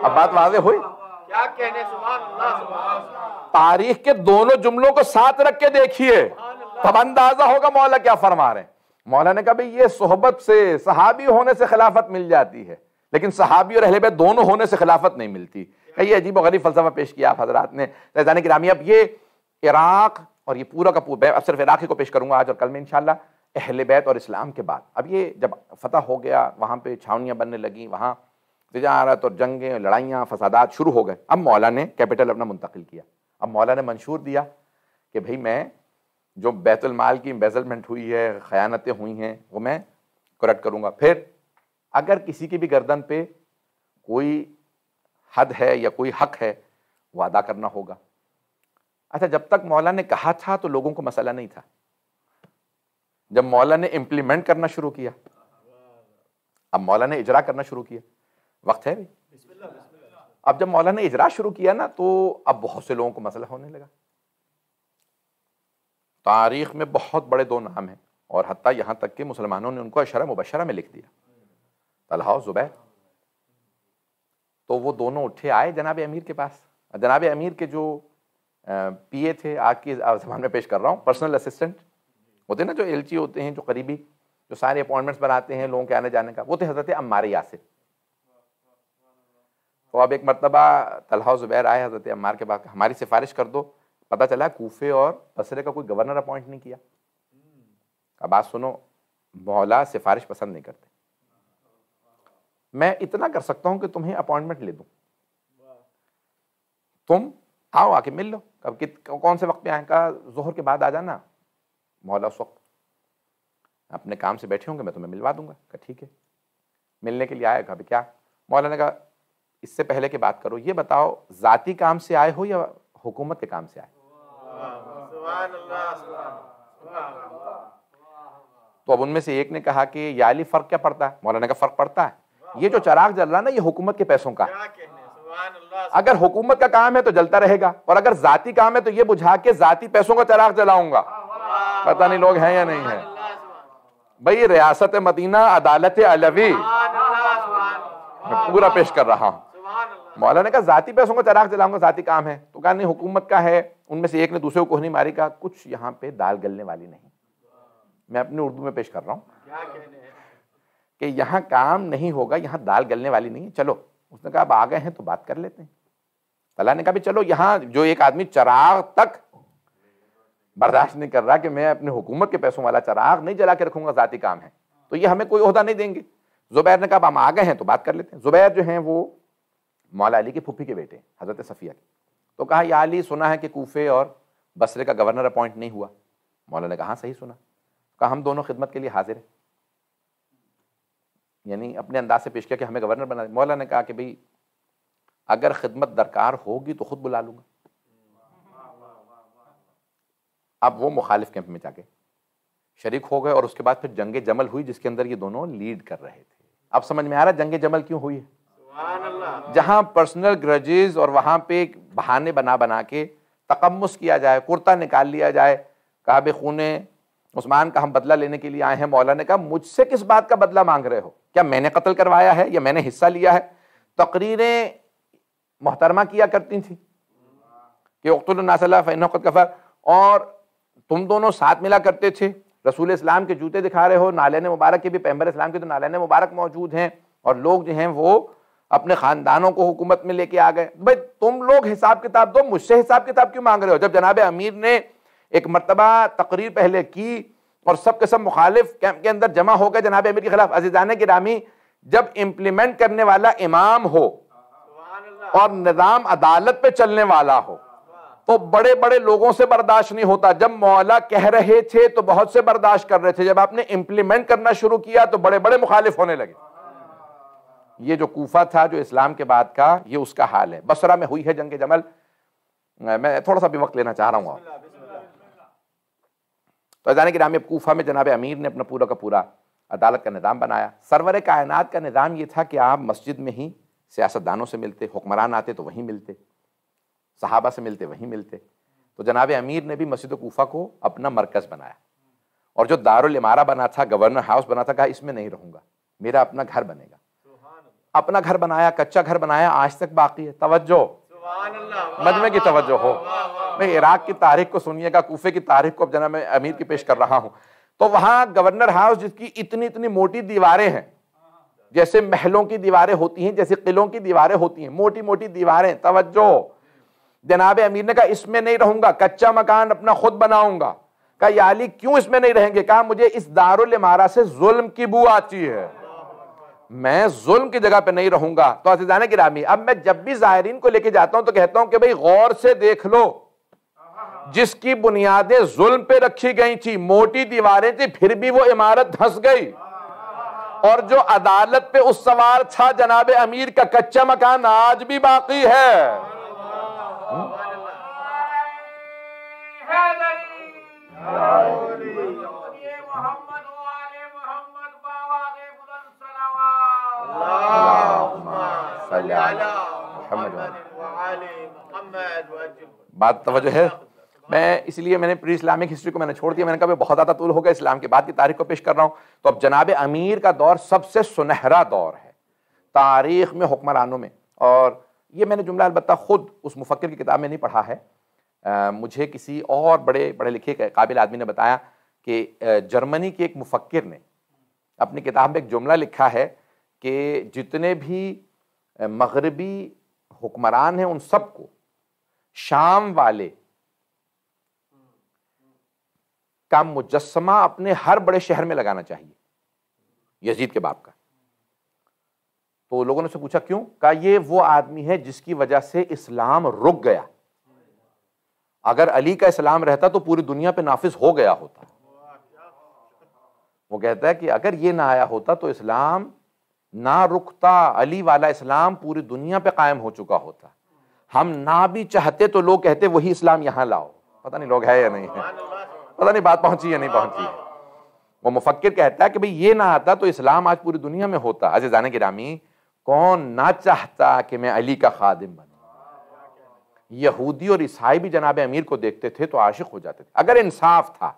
اب بات واضح ہوئی. کیا کہنے سبحان اللہ. تاریخ کے دونوں جملوں کو ساتھ رکھ کے دیکھیے تب اندازہ ہوگا مولا کیا فرما رہے ہیں. مولا نے کہا بھئی یہ صحبت سے صحابی ہونے سے خلافت مل جاتی ہے لیکن صحابی اور اہل بیت دونوں ہونے سے خلافت نہیں ملتی. یہ عجیب و غریب فلسفہ پیش کیا آپ حضرات نے. فیضان گرامی اب یہ عراق اور یہ پورا کا پورا، اب صرف عراقی کو پیش کروں گا آج اور کل میں انشاءاللہ. اہل بیت اور اسلام کے بعد اب یہ جب فتح ہو گیا وہاں پہ چھاونیاں بننے لگیں، وہاں تجارت اور جنگیں لڑائیاں فسادات شروع ہو گئے. اب مولا نے کیپٹل اپنا منتقل کیا. اب مولا نے منشور دیا کہ بھئی میں جو بیت المال کی امبیزلمنٹ ہوئی ہے، خیانتیں ہوئی ہیں، وہ میں کریکٹ کروں گا. پھر اگر کسی کی بھی گردن پہ کوئی حد ہے یا کوئی حق ہے وہ ادا کرنا ہوگا. اچھا جب تک مولا نے کہا تھا تو لوگوں کو مسئلہ نہیں تھا. جب مولا نے امپلیمنٹ کرنا شروع کیا، اب مولا نے اجرا کرنا شروع کیا، وقت ہے بھی. اب جب مولا نے اجرا شروع کیا نا تو اب بہت سے لوگوں کو مسئلہ ہونے لگا. تاریخ میں بہت بڑے دو نام ہیں اور حتیٰ یہاں تک کہ مسلمانوں نے ان کو اشرہ مبشرہ میں لکھ دیا، طلحہ و زبیر. تو وہ دونوں اٹھے آئے جناب امیر کے پاس. جناب امیر کے جو پی اے تھے، آج کے زمان میں پیش کر رہا ہوں، پرسنل اسسٹنٹ ہوتے ہیں نا، جو ایلچی ہوتے ہیں، جو قریبی، جو سارے اپوائنٹمنٹس بناتے ہیں لوگوں کے آنے جانے کا، وہ تھے حضرت عمار یاسر. تو اب ایک مرتبہ طلحہ و زبیر آئے حضرت عمار کے پاس، ہماری سفارش کر دو. پتہ چلا کوفے اور بصرے کا کوئی گورنر اپوائنٹ نہیں کیا. اب بات سنو، مولا سفارش پسند نہیں کرتے. میں اتنا کر سکتا ہوں کہ تمہیں اپوائنٹمنٹ لے دوں، تم آؤ آ کے مل لو. اب کون سے وقت پہ آئیں؟ کہا ظہر کے بعد آ جانا. مولا اس وقت اپنے کام سے بیٹھے ہوں گے، میں تمہیں ملوا دوں گا. کہا ٹھیک ہے. ملنے کے لیے آئے. کہا کیا؟ مولا نے کہا اس سے پہلے کہ بات کرو یہ بتاؤ ذاتی کام سے آئے ہو یا حکومت کے کام سے آئے؟ تو اب ان میں سے ایک نے کہا کہ یا علی فرق کیا پڑتا ہے؟ مولانا کا فرق پڑتا ہے. یہ جو چراغ جل رہا نا یہ حکومت کے پیسوں کا. اگر حکومت کا کام ہے تو جلتا رہے گا اور اگر ذاتی کام ہے تو یہ بجھا کے ذاتی پیسوں کا چراغ جلاؤں گا. پتہ نہیں لوگ ہیں یا نہیں ہیں. بھئی ریاست مدینہ عدالت علوی میں پورا پیش کر رہا ہوں. مولانا نے کہا ذاتی پیسوں کا چراغ جلاؤں گا، ذاتی کام ہے. تو کہا نہیں حکومت کا ہے. ان میں سے ایک نے دوسرے کو کوہنی ماری. کہا کچھ یہاں پہ دال گلنے والی نہیں. میں اپنی اردو میں پیش کر رہا ہوں کہ یہاں کام نہیں ہوگا، یہاں دال گلنے والی نہیں. چلو. اس نے کہا اب آ گئے ہیں تو بات کر لیتے ہیں. طلحہ نے کہا بھی چلو، یہاں جو ایک آدمی چراغ تک برداشت نہیں کر رہا کہ میں اپنے حکومت کے پیسوں والا چراغ نہیں جلا کے رکھوں گا، ذاتی کام ہے، تو یہ ہمیں کوئی عہدہ نہیں دیں گے. زبیر نے کہا ہم آ گئے ہیں تو بات کر لیتے ہیں. زبیر جو ہیں وہ مولا علی کی پھپھی کے بیٹے ہیں، حضرت صفیہ کے. تو کہا یا علی سنا ہے کہ کوفے اور بصرے کا گورنر اپوائنٹ نہیں ہوا. مولا نے کہا ہاں صحیح سنا. کہا ہم دونوں خدمت کے لیے حاضر ہیں. یعنی اپنے انداز سے پیش کیا کہ ہمیں گورنر بنا دیں. مولا نے کہا کہ بھئی اگر خدمت درکار ہوگی تو خود بلا لوں گا. اب وہ مخالف کیمپ میں جا کے شریک ہو گئے، اور اس کے بعد پھر جنگ جمل ہوئی جس کے اندر یہ دونوں لیڈ کر رہے تھے۔ اب سمجھ میں آ رہا جنگ جمل کیوں ہوئی ہے؟ جہاں پرسنل گرجز اور وہاں پہ بہانے بنا کے تقمص کیا جائے، کرتا نکال لیا جائے، کہا بے خون عثمان کا ہم بدلہ لینے کے لیے آئے ہیں۔ مولا نے کہا مجھ سے کس بات کا بدلہ مانگ رہے ہو؟ کیا میں نے قتل کروایا ہے یا میں نے حصہ لیا ہے؟ تقریریں محترمہ کیا کرتی تھیں کہ اقتلوا الناس فإنہ قد کفر، اور تم دونوں ساتھ ملا کرتے تھے، رسول اسلام کے جوتے دکھا رہے ہو، نالین مبارک کے بھی، پیغمبر اسلام کے تو نالین مبارک موجود ہیں، اور لوگ جو ہیں وہ اپنے خاندانوں کو حکومت میں لے کے آ گئے۔ بھائی تم لوگ حساب کتاب دو، مجھ سے حساب کتاب کیوں مانگ رہے ہو؟ جب جناب امیر نے ایک مرتبہ تقریر پہلے کی اور سب کے سب مخالف کیمپ کے اندر جمع ہو گئے جناب امیر کے خلاف، عزیزان گرامی جب امپلیمنٹ کرنے والا امام ہو اور نظام عدالت پہ چلنے والا ہو تو بڑے بڑے لوگوں سے برداشت نہیں ہوتا۔ جب مولا کہہ رہے تھے تو بہت سے برداشت کر رہے تھے، جب آپ نے امپلیمنٹ کرنا شروع کیا تو بڑے بڑے مخالف ہونے لگے۔ یہ جو کوفہ تھا جو اسلام کے بعد کا، یہ اس کا حال ہے۔ بصرہ میں ہوئی ہے جنگ جمل، میں تھوڑا سا بھی وقت لینا چاہ رہا ہوں۔ تو عزیزان گرامی اب کوفہ میں جناب امیر نے اپنا پورا کا پورا عدالت کا نظام بنایا۔ سرور کائنات کا نظام یہ تھا کہ آپ مسجد میں ہی سیاستدانوں سے ملتے، حکمران آتے تو وہیں ملتے، صحابہ سے ملتے وہیں ملتے۔ تو جناب امیر نے بھی مسجد کوفہ کو اپنا مرکز بنایا، اور جو دارالامارہ بنا تھا، گورنر ہاؤس بنا تھا، کہا اس میں نہیں رہوں گا، میرا اپنا گھر بنے گا۔ اپنا گھر بنایا، کچا گھر بنایا، آج تک باقی ہے۔ توجہ، مجمع کی توجہ ہو، میں عراق کی تاریخ کو سنیے گا، کوفے کی تاریخ کو اب جناب امیر کی پیش کر رہا ہوں۔ تو وہاں گورنر ہاؤس جس کی اتنی موٹی دیواریں ہیں، جیسے محلوں کی دیواریں ہوتی ہیں، جیسے قلعوں کی دیواریں ہوتی ہیں، موٹی موٹی دیواریں۔ توجہ، جناب امیر نے کہا اس میں نہیں رہوں گا، کچا مکان اپنا خود بناؤں گا۔ کہا یا علی کیوں اس میں نہیں رہیں گے؟ کہا مجھے اس دارالامارہ سے ظلم کی بو آتی ہے، میں ظلم کی جگہ پہ نہیں رہوں گا۔ تو عزیزان گرامی اب میں جب بھی زائرین کو لے کے جاتا ہوں تو کہتا ہوں کہ بھئی غور سے دیکھ لو، جس کی بنیادیں ظلم پہ رکھی گئی تھی، موٹی دیواریں تھی، پھر بھی وہ عمارت دھس گئی، اور جو عدالت پہ اس سوار تھا جناب امیر کا کچا مکان آج بھی باقی ہے۔ بات توجہ ہے؟ میں اس لیے میں نے پری اسلامک ہسٹری کو میں نے چھوڑ دیا، میں نے کہا بہت زیادہ طول ہو گیا، اسلام کے بعد کی تاریخ کو پیش کر رہا ہوں۔ تو اب جناب امیر کا دور سب سے سنہرا دور ہے تاریخ میں، حکمرانوں میں۔ اور یہ میں نے جملہ البتہ خود اس مفکر کی کتاب میں نہیں پڑھا ہے، مجھے کسی اور بڑے پڑھے لکھے قابل آدمی نے بتایا کہ جرمنی کے ایک مفکر نے اپنی کتاب میں ایک جملہ لکھا ہے کہ جتنے بھی مغربی حکمران ہیں ان سب کو شام والے کا مجسمہ اپنے ہر بڑے شہر میں لگانا چاہیے، یزید کے باپ کا۔ تو لوگوں نے اسے پوچھا کیوں؟ کہا یہ وہ آدمی ہے جس کی وجہ سے اسلام رک گیا، اگر علی کا اسلام رہتا تو پوری دنیا پہ نافذ ہو گیا ہوتا۔ وہ کہتا ہے کہ اگر یہ نہ آیا ہوتا تو اسلام نہ رکتا، علی والا اسلام پوری دنیا پہ قائم ہو چکا ہوتا۔ ہم نہ بھی چاہتے تو لوگ کہتے وہی اسلام یہاں لاؤ۔ پتہ نہیں لوگ ہے یا نہیں ہے، پتہ نہیں بات پہنچی یا نہیں پہنچی۔ وہ مفکر کہتا ہے کہ بھئی یہ نہ آتا تو اسلام آج پوری دنیا میں ہوتا۔ عزیزان گرامی کون نہ چاہتا کہ میں علی کا خادم بنوں؟ یہودی اور عیسائی بھی جناب امیر کو دیکھتے تھے تو عاشق ہو جاتے تھے۔ اگر انصاف تھا،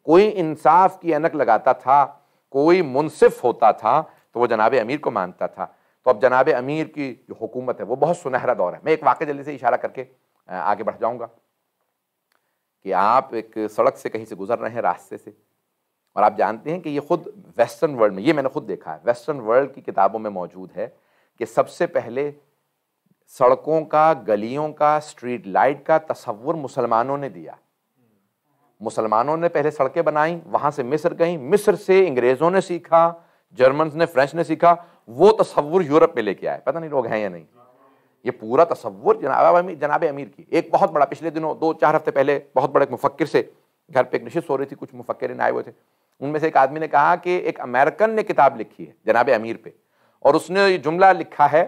کوئی انصاف کی اینک لگاتا تھا، کوئی منصف ہوتا تھا تو وہ جناب امیر کو مانتا تھا۔ تو اب جناب امیر کی جو حکومت ہے وہ بہت سنہرا دور ہے۔ میں ایک واقعہ جلدی سے اشارہ کر کے آگے بڑھ جاؤں گا کہ آپ ایک سڑک سے کہیں سے گزر رہے ہیں، راستے سے، اور آپ جانتے ہیں کہ یہ خود ویسٹرن ورلڈ میں، یہ میں نے خود دیکھا ہے، ویسٹرن ورلڈ کی کتابوں میں موجود ہے کہ سب سے پہلے سڑکوں کا، گلیوں کا، اسٹریٹ لائٹ کا تصور مسلمانوں نے دیا۔ مسلمانوں نے پہلے سڑکیں بنائیں، وہاں سے مصر گئیں، مصر سے انگریزوں نے سیکھا، جرمنز نے، فرینچ نے سیکھا، وہ تصور یورپ میں لے کے آئے۔ پتہ نہیں لوگ ہیں یا نہیں، یہ پورا تصور جناب امیر کی۔ ایک بہت بڑا پچھلے دنوں 2-4 ہفتے پہلے بہت بڑے مفکر سے گھر پہ ایک نشست ہو رہی تھی، کچھ مفکرین آئے ہوئے تھے، ان میں سے ایک آدمی نے کہا کہ ایک امریکن نے کتاب لکھی ہے جناب امیر پہ، اور اس نے یہ جملہ لکھا ہے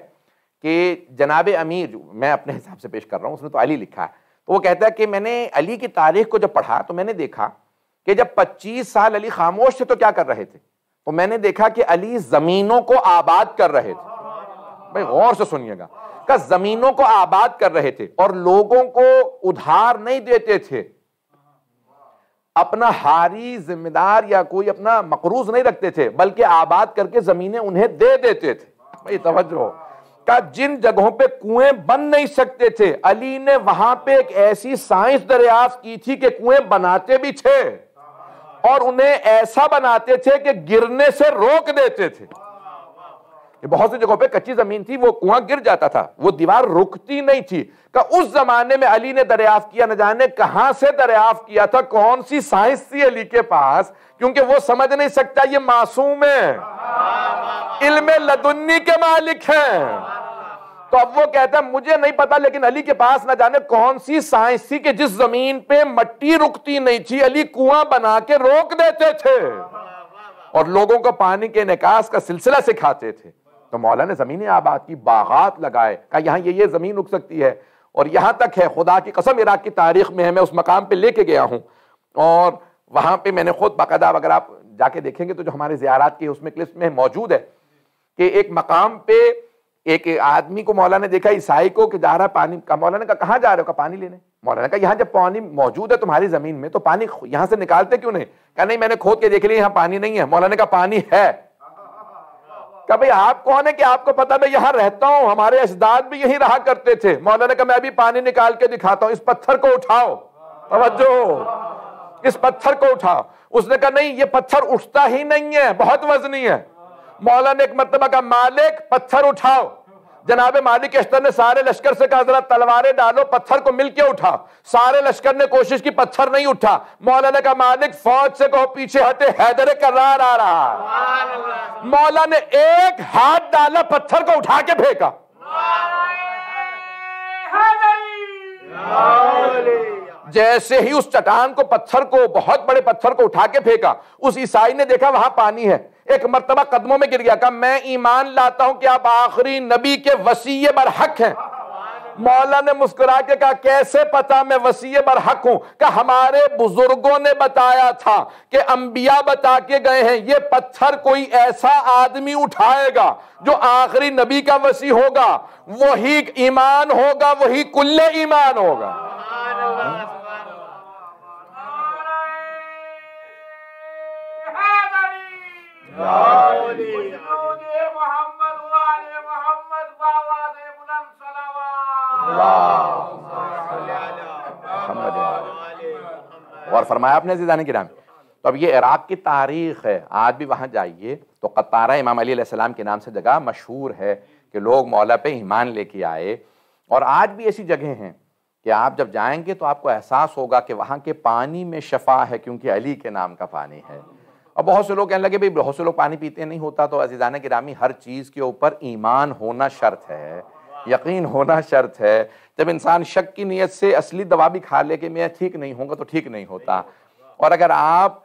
کہ جناب امیر، میں اپنے حساب سے پیش کر رہا ہوں، اس نے تو علی لکھا ہے، تو وہ کہتا ہے کہ میں نے علی کی تاریخ کو جب پڑھا تو میں نے دیکھا کہ جب 25 سال علی خاموش تھے تو کیا کر رہے تھے؟ تو میں نے دیکھا کہ علی زمینوں کو آباد کر رہے تھے. بھائی غور سے سنیے گا کہ زمینوں کو آباد کر رہے تھے اور لوگوں کو ادھار نہیں دیتے تھے، اپنا ہاری ذمہ دار یا کوئی اپنا مقروض نہیں رکھتے تھے، بلکہ آباد کر کے زمینیں انہیں دے دیتے تھے. بھائی توجہ، کہ جن جگہوں پہ کنویں بن نہیں سکتے تھے علی نے وہاں پہ ایک ایسی سائنس دریافت کی تھی کہ کنویں بناتے بھی تھے اور انہیں ایسا بناتے تھے کہ گرنے سے روک دیتے تھے. بہت سی جگہوں پہ کچی زمین تھی، وہ کنواں گر جاتا تھا، وہ دیوار رکتی نہیں تھی. کہ اس زمانے میں علی نے دریافت کیا، نہ جانے کہاں سے دریافت کیا تھا، کون سی سائنس تھی علی کے پاس، کیونکہ وہ سمجھ نہیں سکتا یہ معصوم ہے، علم لدنی کے مالک ہیں. تو اب وہ کہتا ہے مجھے نہیں پتا، لیکن علی کے پاس نہ جانے کون سی سائنس تھی کہ جس زمین پہ مٹی رکتی نہیں تھی علی کنواں بنا کے روک دیتے تھے اور لوگوں کو پانی کے نکاس کا سلسلہ سکھاتے تھے. تو مولا نے زمینیں آباد کی، باغات لگائے، کہ یہاں یہ زمین رک سکتی ہے. اور یہاں تک ہے، خدا کی قسم عراق کی تاریخ میں ہے، میں اس مقام پہ لے کے گیا ہوں اور وہاں پہ میں نے خود باقاعدہ، اگر آپ جا کے دیکھیں گے تو جو ہمارے زیارات کی اس میں کلپس میں موجود ہے کہ ایک مقام پہ ایک آدمی کو مولا نے دیکھا، عیسائی کو، کہ جا رہا پانی کا. مولا نے کہا کہاں جا رہے ہو؟ کہا پانی لینے. مولا نے کہا یہاں جب پانی موجود ہے تمہاری زمین میں تو پانی یہاں سے نکالتے کیوں نہیں؟ کہا نہیں، میں نے کھود کے دیکھ لیا یہاں پانی نہیں ہے. مولا نے کہا پانی ہے. کہ بھئی آپ کون ہے کہ آپ کو پتا میں یہاں رہتا ہوں، ہمارے اجداد بھی یہی رہا کرتے تھے. مولا نے کہا میں ابھی پانی نکال کے دکھاتا ہوں، اس پتھر کو اٹھاؤ. توجہ، اس پتھر کو اٹھاؤ. اس نے کہا نہیں، یہ پتھر اٹھتا ہی نہیں ہے، بہت وزنی ہے. مولا نے ایک مرتبہ کہا مالک پتھر اٹھاؤ. جناب مالک اشتر نے سارے لشکر سے کہا ذرا تلواریں ڈالو، پتھر کو مل کے اٹھا. سارے لشکر نے کوشش کی، پتھر نہیں اٹھا. مولا نے کہا مالک فوج سے کہو پیچھے ہٹے، حیدر کرار آ رہا. مولا نے ایک ہاتھ ڈالا، پتھر کو اٹھا کے پھینکا. جیسے ہی اس چٹان کو، پتھر کو، بہت بڑے پتھر کو اٹھا کے پھینکا، اس عیسائی نے دیکھا وہاں پانی ہے. ایک مرتبہ قدموں میں گر گیا، کہا میں ایمان لاتا ہوں کہ آپ آخری نبی کے وصی برحق ہیں. مولا نے مسکرا کے کہا کیسے پتا میں وصی برحق ہوں؟ کہ ہمارے بزرگوں نے بتایا تھا کہ انبیاء بتا کے گئے ہیں یہ پتھر کوئی ایسا آدمی اٹھائے گا جو آخری نبی کا وصی ہوگا، وہی ایمان ہوگا، وہی کل ایمان ہوگا. اور فرمایا آپ نے عزیزان کرام. تو اب یہ عراق کی تاریخ ہے، آج بھی وہاں جائیے تو قطارہ امام علی علیہ السلام کے نام سے جگہ مشہور ہے کہ لوگ مولا پہ ایمان لے کے آئے. اور آج بھی ایسی جگہیں ہیں کہ آپ جب جائیں گے تو آپ کو احساس ہوگا کہ وہاں کے پانی میں شفا ہے، کیونکہ علی کے نام کا پانی ہے. اور بہت سے لوگ کہنے لگے بھئی بہت سے لوگ پانی پیتے نہیں ہوتا. تو عزیزان گرامی ہر چیز کے اوپر ایمان ہونا شرط ہے، یقین ہونا شرط ہے. جب انسان شک کی نیت سے اصلی دوا بھی کھا لے کہ میں ٹھیک نہیں ہوں گا تو ٹھیک نہیں ہوتا. اور اگر آپ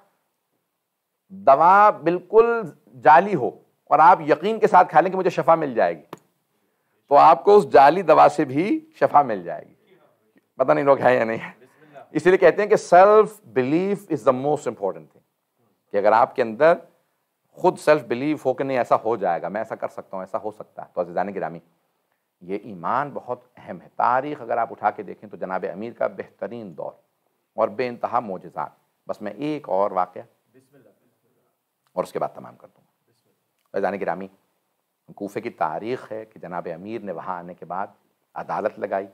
دوا بالکل جعلی ہو اور آپ یقین کے ساتھ کھا لیں کہ مجھے شفا مل جائے گی تو آپ کو اس جعلی دوا سے بھی شفا مل جائے گی. پتہ نہیں لوگ ہیں یا نہیں. اسی لیے کہتے ہیں کہ self belief is the most important thing, کہ اگر آپ کے اندر خود سیلف بلیف ہو کہ نہیں ایسا ہو جائے گا، میں ایسا کر سکتا ہوں، ایسا ہو سکتا ہے. تو عزیزان گرامی یہ ایمان بہت اہم ہے. تاریخ اگر آپ اٹھا کے دیکھیں تو جناب امیر کا بہترین دور اور بے انتہا معجزات. بس میں ایک اور واقعہ اور اس کے بعد تمام کر دوں گا. عزیزان گرامی کوفے کی تاریخ ہے کہ جناب امیر نے وہاں آنے کے بعد عدالت لگائی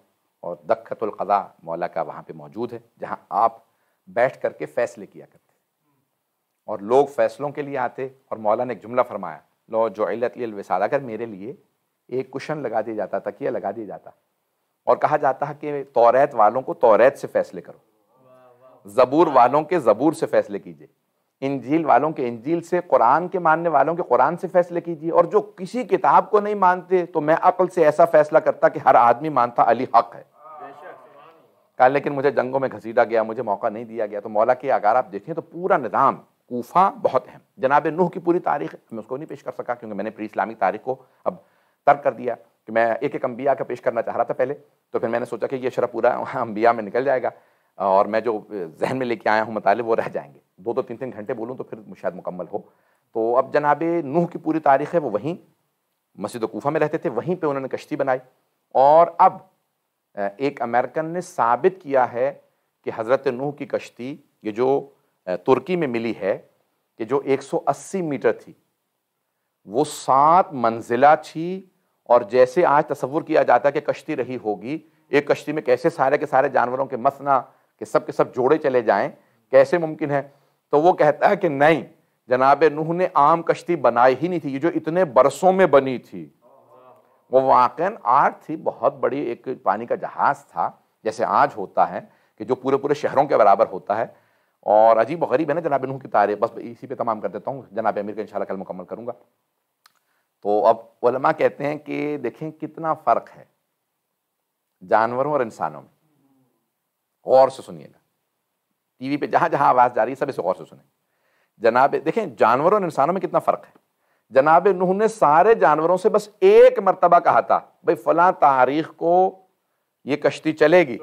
اور دکھۃ القضاء مولا کا وہاں پہ موجود ہے، جہاں آپ بیٹھ کر کے فیصلے کیا کرتے اور لوگ فیصلوں کے لیے آتے. اور مولا نے ایک جملہ فرمایا، لو جعلت لی الوسادہ، اگر میرے لیے ایک کشن لگا دیا جاتا، تکیہ لگا دیا جاتا اور کہا جاتا ہے کہ توریت والوں کو توریت سے فیصلے کرو، زبور والوں کے زبور سے فیصلے کیجئے، انجیل والوں کے انجیل سے، قرآن کے ماننے والوں کے قرآن سے فیصلے کیجئے، اور جو کسی کتاب کو نہیں مانتے تو میں عقل سے ایسا فیصلہ کرتا کہ ہر آدمی مانتا علی حق ہے. کہا لیکن مجھے جنگوں میں گھسیٹا گیا، مجھے موقع نہیں دیا گیا. تو مولا کے اگر آپ دیکھیں تو پورا نظام کوفہ بہت اہم. جناب نوح کی پوری تاریخ میں اس کو نہیں پیش کر سکا کیونکہ میں نے پری اسلامک تاریخ کو اب ترک کر دیا کہ میں ایک ایک انبیاء کا پیش کرنا چاہ رہا تھا پہلے. تو پھر میں نے سوچا کہ یہ شرح پورا انبیاء میں نکل جائے گا اور میں جو ذہن میں لے کے آیا ہوں مطالب وہ رہ جائیں گے. دو تین گھنٹے بولوں تو پھر شاید مکمل ہو. تو اب جناب نوح کی پوری تاریخ ہے، وہ وہیں مسجد کوفہ میں رہتے تھے، وہیں پہ انہوں نے کشتی بنائی. اور اب ایک امریکن نے ثابت کیا ہے کہ حضرت نوح کی کشتی، یہ جو ترکی میں ملی ہے، کہ جو 180 میٹر تھی، وہ 7 منزلہ تھی. اور جیسے آج تصور کیا جاتا ہے کہ کشتی رہی ہوگی، ایک کشتی میں کیسے سارے کے سارے جانوروں کے مثنیٰ کہ سب کے سب جوڑے چلے جائیں، کیسے ممکن ہے؟ تو وہ کہتا ہے کہ نہیں، جناب نوح نے عام کشتی بنائی ہی نہیں تھی، یہ جو اتنے برسوں میں بنی تھی وہ واقعاً آرٹ تھی، بہت بڑی ایک پانی کا جہاز تھا، جیسے آج ہوتا ہے کہ جو پورے شہروں کے برابر ہوتا ہے. اور عجیب و غریب ہے نا جناب نوح کی تاریخ. بس اسی پہ تمام کر دیتا ہوں، جناب امیر کا انشاءاللہ کل مکمل کروں گا. تو اب علماء کہتے ہیں کہ دیکھیں کتنا فرق ہے جانوروں اور انسانوں میں. غور سے سنیے گا، ٹی وی پہ جہاں جہاں آواز جا رہی ہے سب اسے غور سے سنیں. جناب دیکھیں جانوروں اور انسانوں میں کتنا فرق ہے. جناب نوح نے سارے جانوروں سے بس ایک مرتبہ کہا تھا بھئی فلاں تاریخ کو یہ کشتی چلے گی،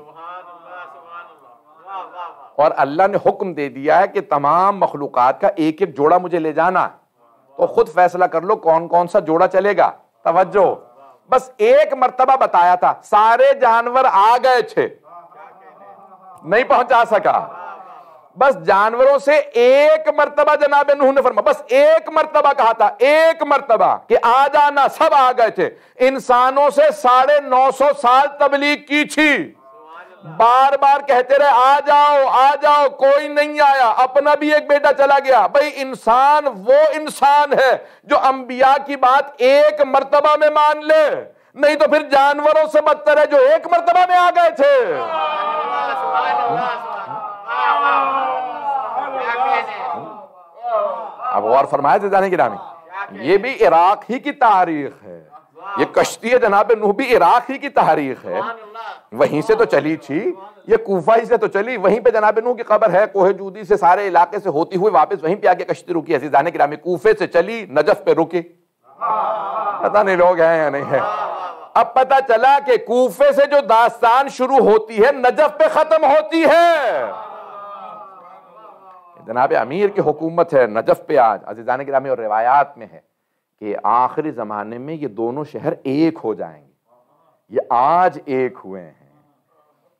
اور اللہ نے حکم دے دیا ہے کہ تمام مخلوقات کا ایک ایک جوڑا مجھے لے جانا، تو خود فیصلہ کر لو کون کون سا جوڑا چلے گا. توجہ، بس ایک مرتبہ بتایا تھا، سارے جانور آ گئے تھے، نہیں پہنچا سکا. بس جانوروں سے ایک مرتبہ جناب نوح نے فرمایا، بس ایک مرتبہ کہا تھا، ایک مرتبہ کہ آ جانا، سب آ گئے تھے. انسانوں سے 950 سال تبلیغ کی تھی، بار بار کہتے رہے آ جاؤ آ جاؤ، کوئی نہیں آیا. اپنا بھی ایک بیٹا چلا گیا. بھئی انسان وہ انسان ہے جو انبیاء کی بات ایک مرتبہ میں مان لے، نہیں تو پھر جانوروں سے بدتر ہے جو ایک مرتبہ میں آ گئے تھے. اب غور فرمایا جانے کی رامی، یہ بھی عراق ہی کی تاریخ ہے، یہ کشتی ہے جناب نوح بھی عراق ہی کی تاریخ ہے، وہیں سے تو چلی تھی، یہ کوفہ ہی سے تو چلی. وہیں پہ جناب نوح کی قبر ہے، کوہ جودی سے سارے علاقے سے ہوتی ہوئی واپس وہیں پہ آ کے کشتی رکی. عزیزان گرامی، کوفے سے چلی، نجف پہ رکی. پتہ نہیں لوگ ہیں یا نہیں ہے. اب پتہ چلا کہ کوفے سے جو داستان شروع ہوتی ہے نجف پہ ختم ہوتی ہے. جناب امیر کی حکومت ہے نجف پہ آج. عزیزان گرامی، اور روایات میں ہے کہ آخری زمانے میں یہ دونوں شہر ایک ہو جائیں گے. یہ آج ایک ہوئے ہیں،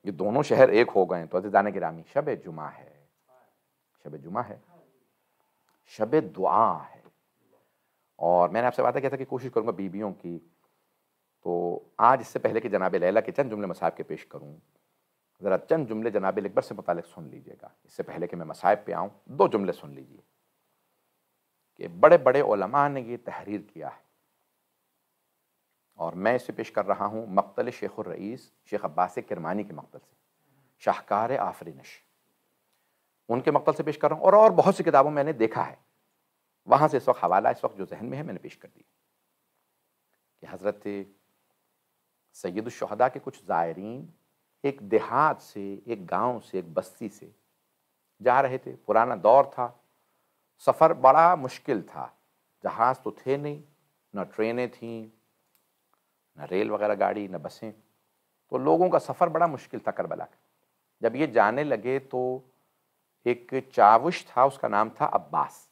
یہ دونوں شہر ایک ہو گئے ہیں. تو عزیزان گرامی، شب جمعہ ہے، شب جمعہ ہے، شب دعا ہے. اور میں نے آپ سے وعدہ کیا تھا کہ کوشش کروں گا بیویوں کی. تو آج اس سے پہلے کہ جناب لیلہ کے چند جملے مصائب کے پیش کروں، ذرا چند جملے جناب اکبر سے متعلق سن لیجئے گا. اس سے پہلے کہ میں مصائب پہ آؤں 2 جملے سن لیجئے کہ بڑے بڑے علماء نے یہ تحریر کیا ہے، اور میں اسے پیش کر رہا ہوں مقتل شیخ الرئیس شیخ عباس کرمانی کے مقتل سے، شاہکار آفرینش، ان کے مقتل سے پیش کر رہا ہوں. اور بہت سی کتابوں میں نے دیکھا ہے، وہاں سے اس وقت حوالہ اس وقت جو ذہن میں ہے میں نے پیش کر دی کہ حضرت سید الشہداء کے کچھ زائرین ایک دیہات سے، ایک گاؤں سے، ایک بستی سے جا رہے تھے. پرانا دور تھا، سفر بڑا مشکل تھا، جہاز تو تھے نہیں، نہ ٹرینیں تھیں، نہ ریل وغیرہ گاڑی، نہ بسیں. تو لوگوں کا سفر بڑا مشکل تھا کربلا کا. جب یہ جانے لگے تو ایک چاوش تھا، اس کا نام تھا عباس.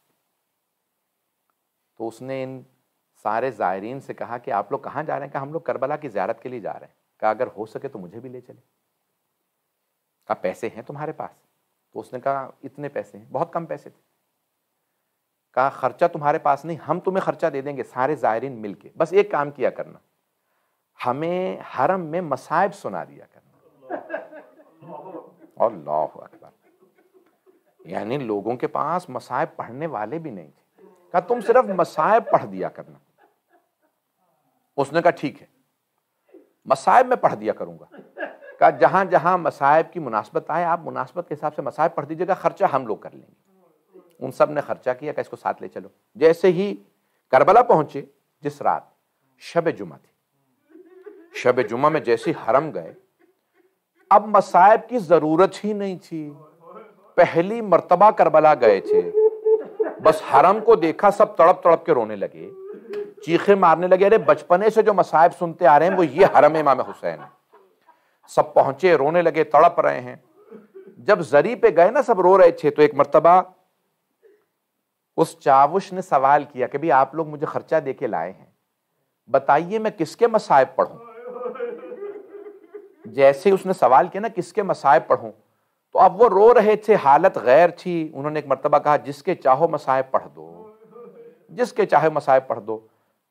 تو اس نے ان سارے زائرین سے کہا کہ آپ لوگ کہاں جا رہے ہیں؟ کہا ہم لوگ کربلا کی زیارت کے لیے جا رہے ہیں. کہا اگر ہو سکے تو مجھے بھی لے چلے. کہا پیسے ہیں تمہارے پاس؟ تو اس نے کہا اتنے پیسے ہیں. بہت کم پیسے تھے. کہا خرچہ تمہارے پاس نہیں، ہم تمہیں خرچہ دے دیں گے سارے زائرین مل کے، بس ایک کام کیا کرنا، ہمیں حرم میں مصائب سنا دیا کرنا. اللہ اکبر. یعنی لوگوں کے پاس مصائب پڑھنے والے بھی نہیں تھے. کہا تم صرف مصائب پڑھ دیا کرنا. اس نے کہا ٹھیک ہے، مصائب میں پڑھ دیا کروں گا. کہا جہاں جہاں مصائب کی مناسبت آئے آپ مناسبت کے حساب سے مصائب پڑھ دیجیے گا، خرچہ ہم لوگ کر لیں گے. ان سب نے خرچہ کیا کہ اس کو ساتھ لے چلو. جیسے ہی کربلا پہنچے، جس رات شب جمعہ تھی، شب جمعہ میں جیسے حرم گئے، اب مصائب کی ضرورت ہی نہیں تھی. پہلی مرتبہ کربلا گئے تھے، بس حرم کو دیکھا سب تڑپ تڑپ کے رونے لگے، چیخے مارنے لگے. ارے بچپنے سے جو مصائب سنتے آ رہے ہیں وہ یہ حرم امام حسین ہے. سب پہنچے، رونے لگے، تڑپ رہے ہیں. جب زری پہ گئے نا، سب رو رہے تھے، تو ایک مرتبہ اس چاوش نے سوال کیا کہ بھی آپ لوگ مجھے خرچہ دے کے لائے ہیں، بتائیے میں کس کے مصائب پڑھوں؟ جیسے اس نے سوال کیا نا کس کے مصائب پڑھوں، تو اب وہ رو رہے تھے، حالت غیر تھی۔ انہوں نے ایک مرتبہ کہا جس کے چاہو مصائب پڑھ دو، جس کے چاہے مصائب پڑھ دو۔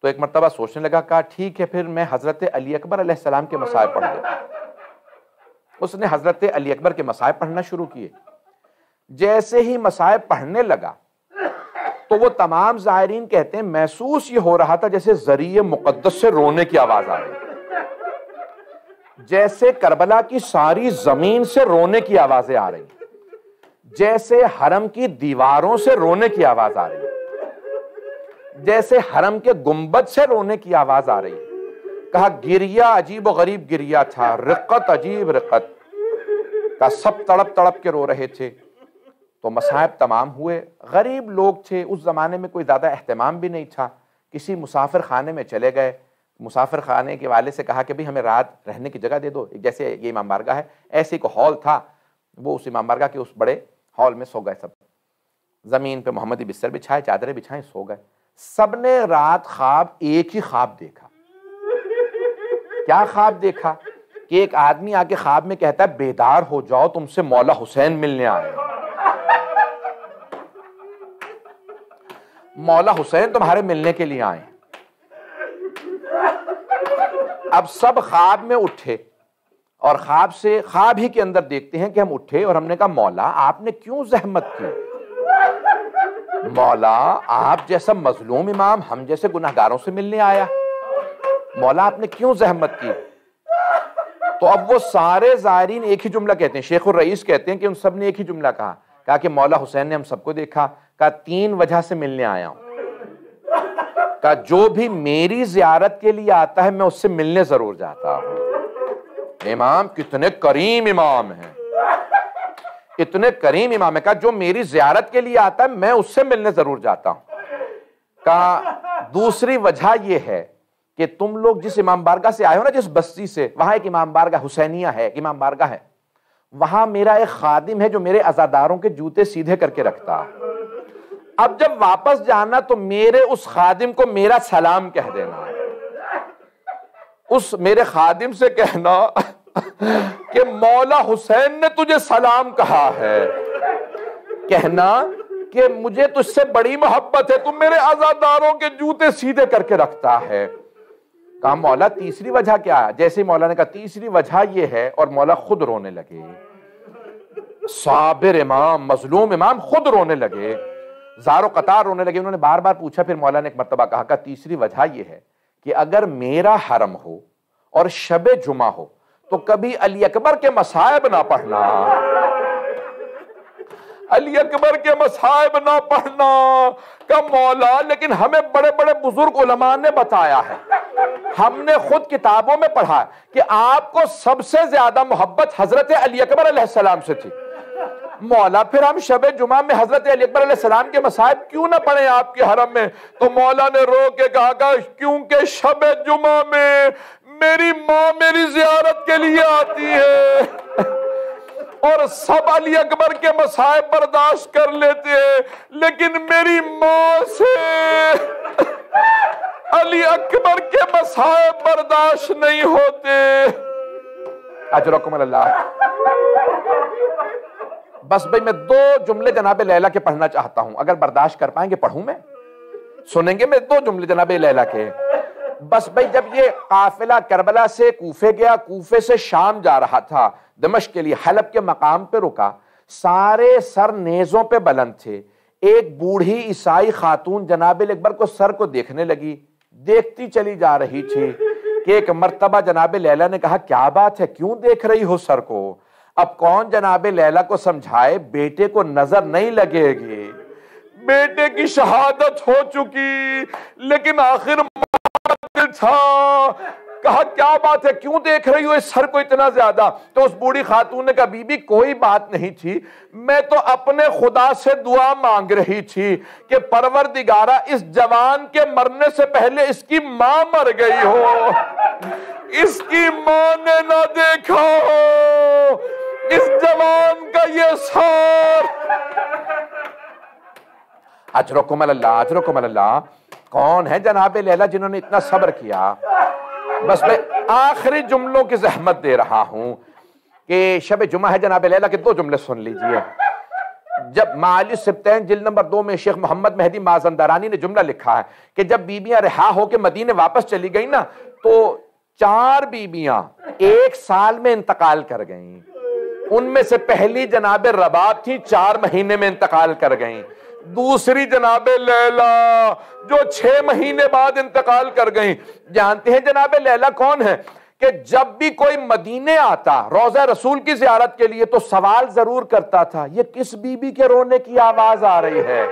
تو ایک مرتبہ سوچنے لگا، کہا ٹھیک ہے پھر میں حضرت علی اکبر علیہ السلام کے مصائب پڑھ دیتا ہوں۔ اس نے حضرت علی اکبر کے مصائب پڑھنا شروع کیے۔ جیسے ہی مصائب پڑھنے لگا تو وہ تمام زائرین کہتے ہیں محسوس یہ ہو رہا تھا جیسے ذریعہ مقدس سے رونے کی آواز آ رہی، جیسے کربلا کی ساری زمین سے رونے کی آوازیں آ رہی، جیسے حرم کی دیواروں سے رونے کی آواز آ رہی، جیسے حرم کے گنبد سے رونے کی آواز آ رہی۔ کہا گریہ عجیب و غریب گریہ تھا، رقت عجیب رقت کا، سب تڑپ تڑپ کے رو رہے تھے۔ تو مصائب تمام ہوئے۔ غریب لوگ تھے، اس زمانے میں کوئی زیادہ اہتمام بھی نہیں تھا، کسی مسافر خانے میں چلے گئے، مسافر خانے کے والے سے کہا کہ بھی ہمیں رات رہنے کی جگہ دے دو، جیسے یہ امام بارگاہ ہے ایسے کو ہال تھا، وہ اس امام بارگاہ کے اس بڑے ہال میں سو گئے، سب زمین پہ محمدی بستر بچھائے، چادریں بچھائیں، سو گئے۔ سب نے رات خواب ایک ہی خواب دیکھا۔ کیا خواب دیکھا؟ کہ ایک آدمی آ کے خواب میں کہتا ہے بیدار ہو جاؤ، تم سے مولا حسین ملنے آئے ہیں، مولا حسین تمہارے ملنے کے لیے آئے ہیں۔ اب سب خواب میں اٹھے اور خواب ہی کے اندر دیکھتے ہیں کہ ہم اٹھے اور ہم نے کہا مولا آپ نے کیوں زحمت کی؟ مولا آپ جیسا مظلوم امام ہم جیسے گناہگاروں سے ملنے آیا، مولا آپ نے کیوں زحمت کی؟ تو اب وہ سارے زائرین ایک ہی جملہ کہتے ہیں، شیخ الرئیس کہتے ہیں کہ ان سب نے ایک ہی جملہ کہا کہ مولا حسین نے ہم سب کو دیکھا، کہا 3 وجہ سے ملنے آیا ہوں، کہا جو بھی میری زیارت کے لیے آتا ہے میں اس سے ملنے ضرور جاتا ہوں۔ امام کتنے کریم امام ہیں، اتنے کریم امام ہے، کہا جو میری زیارت کے لیے آتا ہے میں اس سے ملنے ضرور جاتا ہوں۔ کہا دوسری وجہ یہ ہے کہ تم لوگ جس امام بارگاہ سے آئے ہو نا، جس بستی سے، وہاں ایک امام بارگاہ حسینیہ ہے، ایک امام بارگاہ ہے، وہاں میرا ایک خادم ہے جو میرے عزاداروں کے جوتے سیدھے کر کے رکھتا ہے، اب جب واپس جانا تو میرے اس خادم کو میرا سلام کہہ دینا، اس میرے خادم سے کہنا کہ مولا حسین نے تجھے سلام کہا ہے، کہنا کہ مجھے تجھ سے بڑی محبت ہے، تم میرے عزاداروں کے جوتے سیدھے کر کے رکھتا ہے۔ کہا مولا تیسری وجہ کیا ہے؟ جیسے مولا نے کہا تیسری وجہ یہ ہے، اور مولا خود رونے لگے، صابر امام مظلوم امام خود رونے لگے، زار و قطار رونے لگے۔ انہوں نے بار بار پوچھا، پھر مولا نے ایک مرتبہ کہا کہ تیسری وجہ یہ ہے کہ اگر میرا حرم ہو اور شب جمعہ ہو تو کبھی علی اکبر کے مصائب نہ پڑھنا، علی اکبر کے مصائب نہ پڑھنا۔ کہ مولا لیکن ہمیں بڑے بڑے بزرگ علماء نے بتایا ہے، ہم نے خود کتابوں میں پڑھا ہے کہ آپ کو سب سے زیادہ محبت حضرت علی اکبر علیہ السلام سے تھی۔ مولا پھر ہم شب جمعہ میں حضرت علی اکبر علیہ السلام کے مصائب کیوں نہ پڑھیں آپ کے حرم میں؟ تو مولا نے رو کے کہا کیونکہ شب جمعہ میں میری ماں میری زیارت کے لیے آتی ہے اور سب علی اکبر کے مصائب برداشت کر لیتے ہیں، لیکن میری ماں سے علی اکبر کے مصائب برداشت نہیں ہوتے۔ اجرکم اللہ۔ بس بھئی میں 2 جملے جناب لیلہ کے پڑھنا چاہتا ہوں، اگر برداشت کر پائیں گے پڑھوں میں، سنیں گے میں 2 جملے جناب لیلہ کے۔ بس بھئی جب یہ قافلہ کربلا سے کوفے گیا، کوفے سے شام جا رہا تھا، دمشق کے لیے حلب کے مقام پہ رکا، سارے سر نیزوں پہ بلند تھے۔ ایک بوڑھی عیسائی خاتون جناب اکبر کو سر کو دیکھنے لگی، دیکھتی چلی جا رہی تھی کہ ایک مرتبہ جناب لیلہ نے کہا کیا بات ہے، کیوں دیکھ رہی ہو سر کو؟ اب کون جناب لیلہ کو سمجھائے، بیٹے کو نظر نہیں لگے گی، بیٹے کی شہادت ہو چکی، لیکن آخر تھا، کہا کیا بات ہے، کیوں دیکھ رہی ہو اس سر کو اتنا زیادہ؟ تو اس بوڑھی خاتون نے کہا بی بی کوئی بات نہیں تھی، میں تو اپنے خدا سے دعا مانگ رہی تھی کہ پروردگارہ اس جوان کے مرنے سے پہلے اس کی ماں مر گئی ہو، اس کی ماں نے نہ دیکھا ہو اس جوان کا یہ سر۔ اجرکم اللہ، اجرکم اللہ. کون ہے جناب لیلا جنہوں نے اتنا صبر کیا؟ بس میں آخری جملوں کی زحمت دے رہا ہوں کہ شب جمعہ ہے جناب لیلا کے 2 جملے سن لیجئے. جب معالی السبتین جلد نمبر 2 میں شیخ محمد مہدی مازندرانی نے جملہ لکھا ہے کہ جب بیویاں رہا ہو کے مدینے واپس چلی گئیں نا تو 4 بیویاں 1 سال میں انتقال کر گئیں. ان میں سے پہلی جناب رباب تھی 4 مہینے میں انتقال کر گئیں. دوسری جناب لیلا جو 6 مہینے بعد انتقال کر گئیں. جانتے ہیں جناب لیلا کون ہے؟ کہ جب بھی کوئی مدینے آتا روضہ رسول کی زیارت کے لیے تو سوال ضرور کرتا تھا یہ کس بی بی کے رونے کی آواز آ رہی ہے؟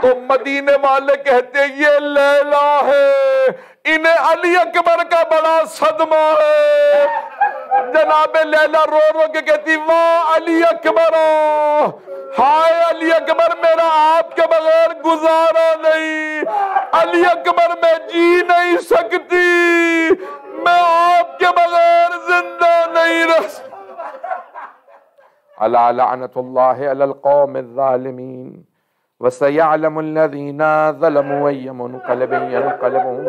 تو مدینے والے کہتے یہ لیلا ہے، انہیں علی اکبر کا بڑا صدمہ ہے. جناب لیلا رو رو کے کہتی واہ علی اکبر، ہائے علی اکبر، میرا آپ کے بغیر گزارا نہیں، علی اکبر میں جی نہیں سکتی، میں آپ کے بغیر زندہ نہیں رہ سکتی. الا لعنت اللہ علی القوم الظالمین وسيعلم الذين ظلموا أي منقلب ينقلبون.